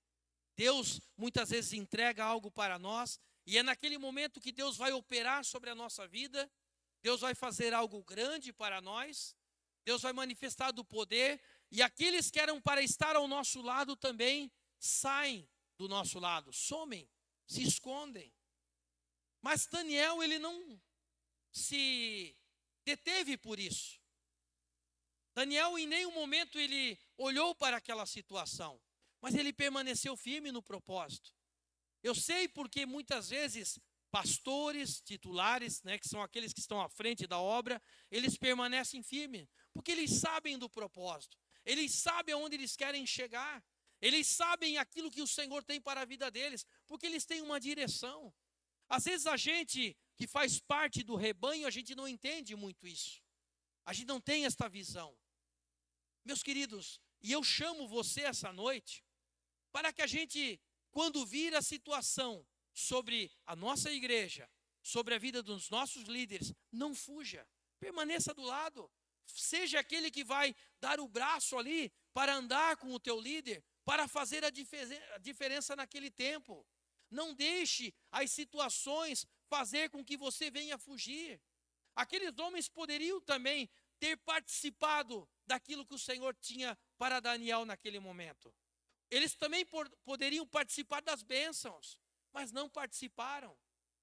Deus muitas vezes entrega algo para nós, e é naquele momento que Deus vai operar sobre a nossa vida, Deus vai fazer algo grande para nós, Deus vai manifestar do poder, e aqueles que eram para estar ao nosso lado também saem do nosso lado, somem, se escondem. Mas Daniel, ele não se deteve por isso. Daniel em nenhum momento ele olhou para aquela situação, mas ele permaneceu firme no propósito. Eu sei porque muitas vezes pastores titulares, né, que são aqueles que estão à frente da obra, eles permanecem firmes, porque eles sabem do propósito, eles sabem aonde eles querem chegar, eles sabem aquilo que o Senhor tem para a vida deles, porque eles têm uma direção. Às vezes a gente que faz parte do rebanho, a gente não entende muito isso, a gente não tem esta visão. Meus queridos, e eu chamo você essa noite, para que a gente, quando vir a situação sobre a nossa igreja, sobre a vida dos nossos líderes, não fuja, permaneça do lado, seja aquele que vai dar o braço ali para andar com o teu líder, para fazer a diferença naquele tempo. Não deixe as situações fazer com que você venha fugir. Aqueles homens poderiam também ter participado daquilo que o Senhor tinha para Daniel naquele momento. Eles também poderiam participar das bênçãos, mas não participaram.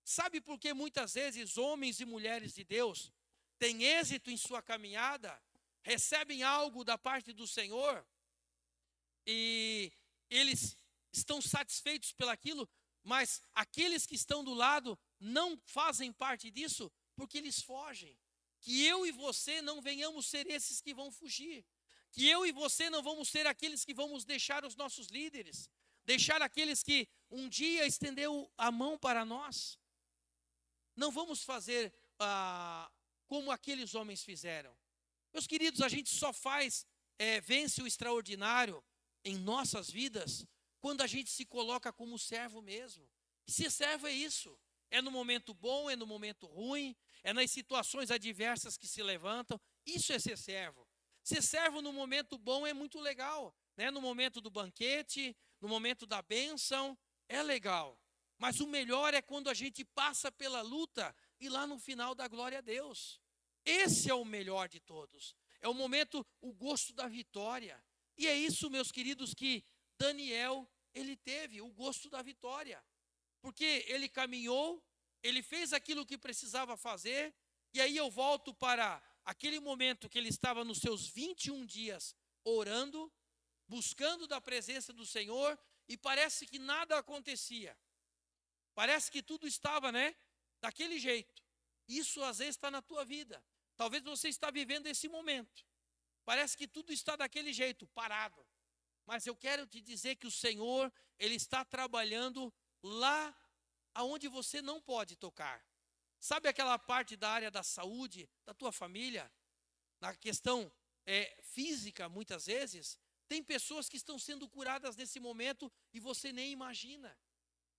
Sabe por que muitas vezes homens e mulheres de Deus têm êxito em sua caminhada, recebem algo da parte do Senhor e eles estão satisfeitos pelaquilo, mas aqueles que estão do lado não fazem parte disso porque eles fogem. Que eu e você não venhamos ser esses que vão fugir. Que eu e você não vamos ser aqueles que vamos deixar os nossos líderes, deixar aqueles que um dia estendeu a mão para nós. Não vamos fazer como aqueles homens fizeram. Meus queridos, a gente só vence o extraordinário em nossas vidas quando a gente se coloca como servo mesmo. E ser servo é isso. É no momento bom, é no momento ruim, é nas situações adversas que se levantam. Isso é ser servo. Ser servo no momento bom é muito legal, né? No momento do banquete, no momento da bênção, é legal. Mas o melhor é quando a gente passa pela luta e lá no final dá glória a Deus. Esse é o melhor de todos. É o momento, o gosto da vitória. E é isso, meus queridos, que Daniel, ele teve o gosto da vitória. Porque ele caminhou, ele fez aquilo que precisava fazer, e aí eu volto para aquele momento que ele estava nos seus 21 dias orando, buscando da presença do Senhor, e parece que nada acontecia. Parece que tudo estava, daquele jeito. Isso às vezes está na tua vida. Talvez você está vivendo esse momento. Parece que tudo está daquele jeito, parado. Mas eu quero te dizer que o Senhor, Ele está trabalhando lá aonde você não pode tocar. Sabe aquela parte da área da saúde, da tua família? Na questão física, muitas vezes, tem pessoas que estão sendo curadas nesse momento e você nem imagina.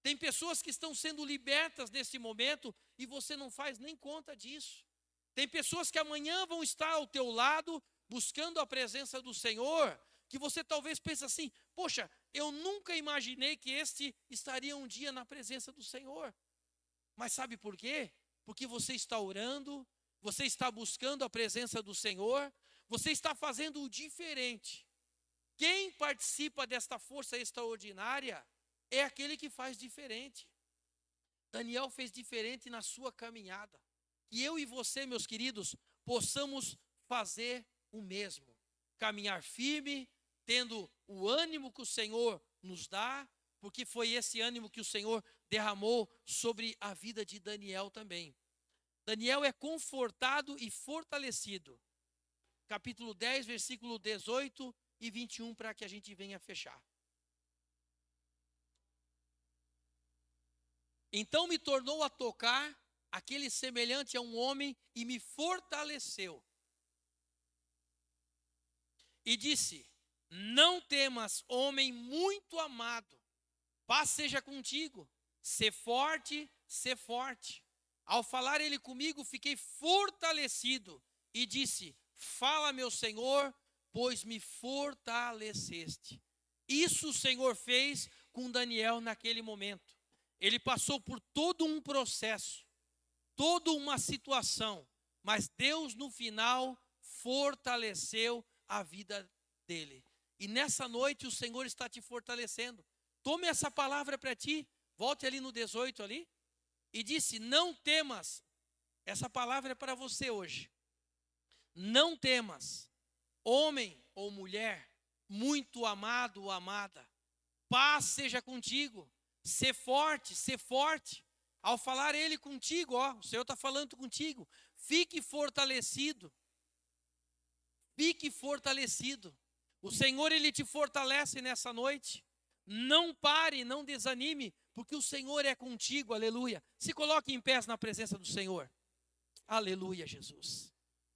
Tem pessoas que estão sendo libertas nesse momento e você não faz nem conta disso. Tem pessoas que amanhã vão estar ao teu lado, buscando a presença do Senhor, que você talvez pense assim, poxa, eu nunca imaginei que este estaria um dia na presença do Senhor. Mas sabe por quê? Porque você está orando, você está buscando a presença do Senhor, você está fazendo o diferente. Quem participa desta força extraordinária é aquele que faz diferente. Daniel fez diferente na sua caminhada. Que eu e você, meus queridos, possamos fazer o mesmo. Caminhar firme, tendo o ânimo que o Senhor nos dá, porque foi esse ânimo que o Senhor derramou sobre a vida de Daniel também. Daniel é confortado e fortalecido. Capítulo 10, versículo 18 e 21, para que a gente venha fechar. Então me tornou a tocar aquele semelhante a um homem e me fortaleceu. E disse, não temas, homem muito amado, paz seja contigo, sê forte, sê forte. Ao falar ele comigo, fiquei fortalecido e disse, fala meu Senhor, pois me fortaleceste. Isso o Senhor fez com Daniel naquele momento. Ele passou por todo um processo, toda uma situação, mas Deus no final fortaleceu a vida dele. E nessa noite o Senhor está te fortalecendo. Tome essa palavra para ti, volte ali no 18 ali, e disse, não temas, essa palavra é para você hoje. Não temas, homem ou mulher, muito amado ou amada, paz seja contigo, sê forte, sê forte. Ao falar ele contigo, o Senhor está falando contigo, fique fortalecido. Fique fortalecido. O Senhor, Ele te fortalece nessa noite. Não pare, não desanime, porque o Senhor é contigo, aleluia. Se coloque em pés na presença do Senhor. Aleluia, Jesus.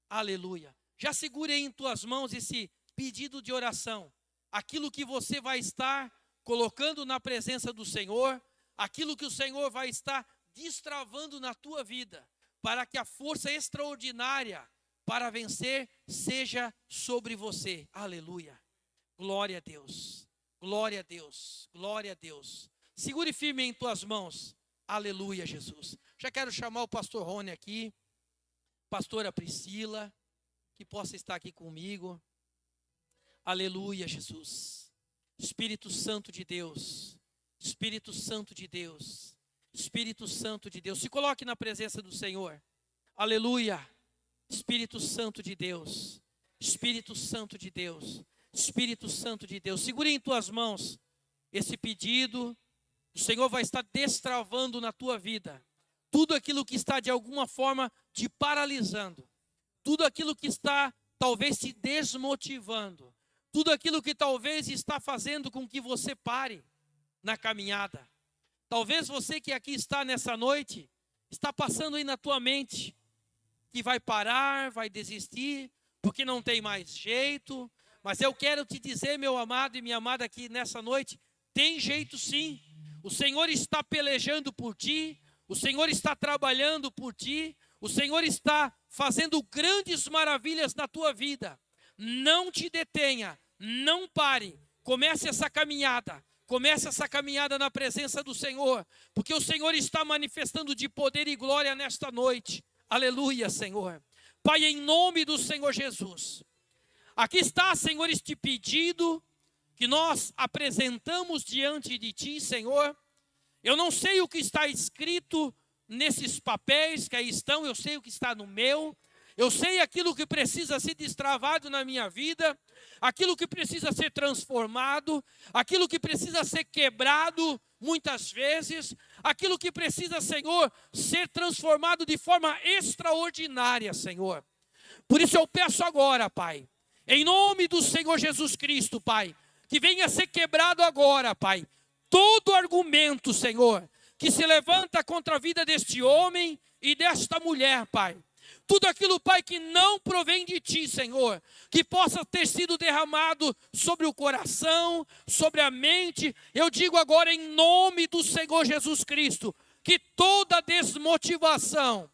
Aleluia. Já segure aí em tuas mãos esse pedido de oração. Aquilo que você vai estar colocando na presença do Senhor, aquilo que o Senhor vai estar destravando na tua vida, para que a força extraordinária para vencer seja sobre você. Aleluia. Glória a Deus. Glória a Deus. Glória a Deus. Segure firme em tuas mãos. Aleluia, Jesus. Já quero chamar o pastor Rony aqui, pastora Priscila, que possa estar aqui comigo. Aleluia, Jesus. Espírito Santo de Deus. Espírito Santo de Deus. Espírito Santo de Deus. Se coloque na presença do Senhor. Aleluia. Espírito Santo de Deus, Espírito Santo de Deus, Espírito Santo de Deus, segure em tuas mãos esse pedido, o Senhor vai estar destravando na tua vida, tudo aquilo que está de alguma forma te paralisando, tudo aquilo que está talvez te desmotivando, tudo aquilo que talvez está fazendo com que você pare na caminhada. Talvez você que aqui está nessa noite, está passando aí na tua mente, que vai parar, vai desistir, porque não tem mais jeito. Mas eu quero te dizer, meu amado e minha amada, aqui nessa noite, tem jeito sim. O Senhor está pelejando por ti, o Senhor está trabalhando por ti, O Senhor está fazendo grandes maravilhas na tua vida. Não te detenha, não pare. Comece essa caminhada na presença do Senhor, porque o Senhor está manifestando de poder e glória nesta noite. Aleluia, Senhor. Pai, em nome do Senhor Jesus, aqui está, Senhor, este pedido que nós apresentamos diante de Ti, Senhor. Eu não sei o que está escrito nesses papéis que aí estão, eu sei o que está no meu. Eu sei aquilo que precisa ser destravado na minha vida, aquilo que precisa ser transformado, aquilo que precisa ser quebrado muitas vezes, aquilo que precisa, Senhor, ser transformado de forma extraordinária, Senhor. Por isso eu peço agora, Pai, em nome do Senhor Jesus Cristo, Pai, que venha ser quebrado agora, Pai, todo argumento, Senhor, que se levanta contra a vida deste homem e desta mulher, Pai. Tudo aquilo, Pai, que não provém de Ti, Senhor, que possa ter sido derramado sobre o coração, sobre a mente. Eu digo agora em nome do Senhor Jesus Cristo, que toda desmotivação,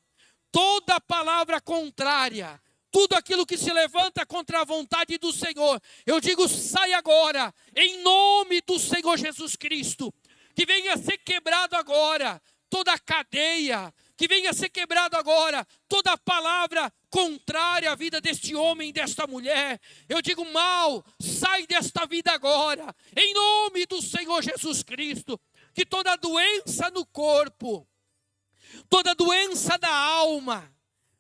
toda palavra contrária, tudo aquilo que se levanta contra a vontade do Senhor, eu digo, sai agora, em nome do Senhor Jesus Cristo, que venha ser quebrado agora toda a cadeia, que venha ser quebrado agora toda palavra contrária à vida deste homem e desta mulher. Eu digo, mal, sai desta vida agora, em nome do Senhor Jesus Cristo, que toda doença no corpo, toda doença da alma,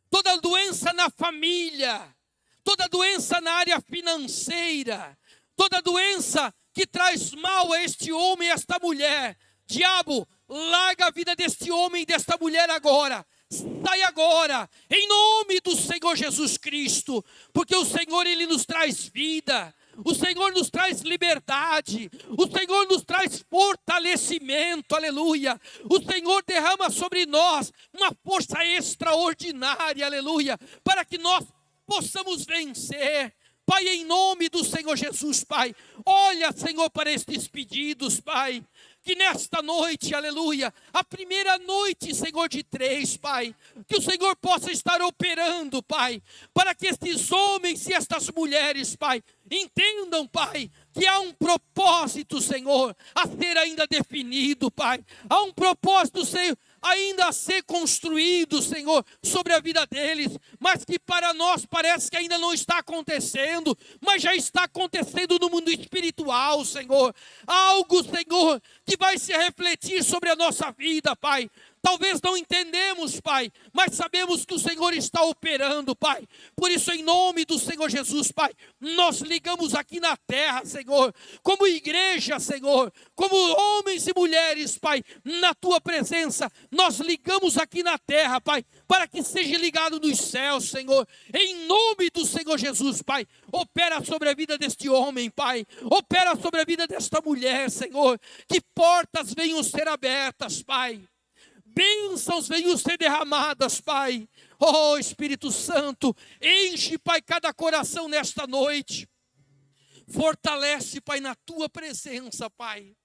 toda doença na família, toda doença na área financeira, toda doença que traz mal a este homem e a esta mulher, diabo, larga a vida deste homem e desta mulher agora. Sai agora, em nome do Senhor Jesus Cristo, porque o Senhor, Ele nos traz vida, o Senhor nos traz liberdade, o Senhor nos traz fortalecimento, aleluia. O Senhor derrama sobre nós uma força extraordinária, aleluia, para que nós possamos vencer. Pai, em nome do Senhor Jesus, Pai, olha, Senhor, para estes pedidos, Pai, que nesta noite, aleluia, a primeira noite, Senhor, de 3, Pai, que o Senhor possa estar operando, Pai, para que estes homens e estas mulheres, Pai, entendam, Pai, que há um propósito, Senhor, a ser ainda definido, Pai, há um propósito, Senhor, ainda a ser construído, Senhor, sobre a vida deles, mas que para nós parece que ainda não está acontecendo, mas já está acontecendo no mundo espiritual, Senhor. Algo, Senhor, que vai se refletir sobre a nossa vida, Pai. Talvez não entendemos, Pai, mas sabemos que o Senhor está operando, Pai. Por isso, em nome do Senhor Jesus, Pai, nós ligamos aqui na terra, Senhor, como igreja, Senhor, como homens e mulheres, Pai, na Tua presença, nós ligamos aqui na terra, Pai, para que seja ligado nos céus, Senhor. Em nome do Senhor Jesus, Pai, opera sobre a vida deste homem, Pai, opera sobre a vida desta mulher, Senhor, que portas venham ser abertas, Pai. Bênçãos venham ser derramadas, Pai. Oh, Espírito Santo, enche, Pai, cada coração nesta noite. Fortalece, Pai, na Tua presença, Pai,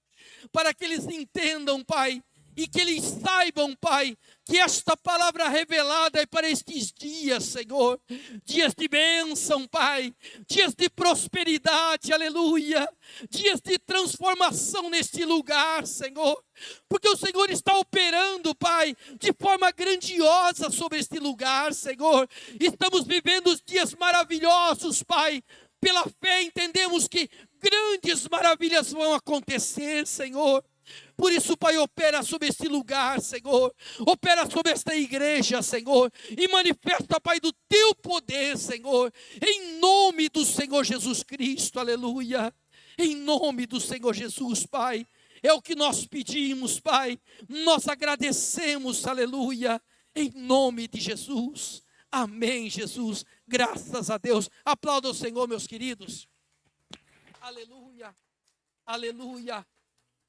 para que eles entendam, Pai, e que eles saibam, Pai, que esta palavra revelada é para estes dias, Senhor, dias de bênção, Pai, dias de prosperidade, aleluia, dias de transformação neste lugar, Senhor, porque o Senhor está operando, Pai, de forma grandiosa sobre este lugar, Senhor. Estamos vivendo os dias maravilhosos, Pai. Pela fé entendemos que grandes maravilhas vão acontecer, Senhor. Por isso, Pai, opera sobre este lugar, Senhor. Opera sobre esta igreja, Senhor. E manifesta, Pai, do Teu poder, Senhor. Em nome do Senhor Jesus Cristo, aleluia. Em nome do Senhor Jesus, Pai. É o que nós pedimos, Pai. Nós agradecemos, aleluia. Em nome de Jesus. Amém, Jesus. Graças a Deus. Aplauda o Senhor, meus queridos. Aleluia. Aleluia.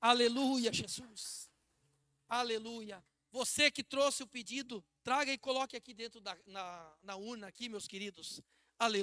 Aleluia, Jesus. Aleluia. Você que trouxe o pedido, traga e coloque aqui dentro na urna, aqui, meus queridos. Aleluia.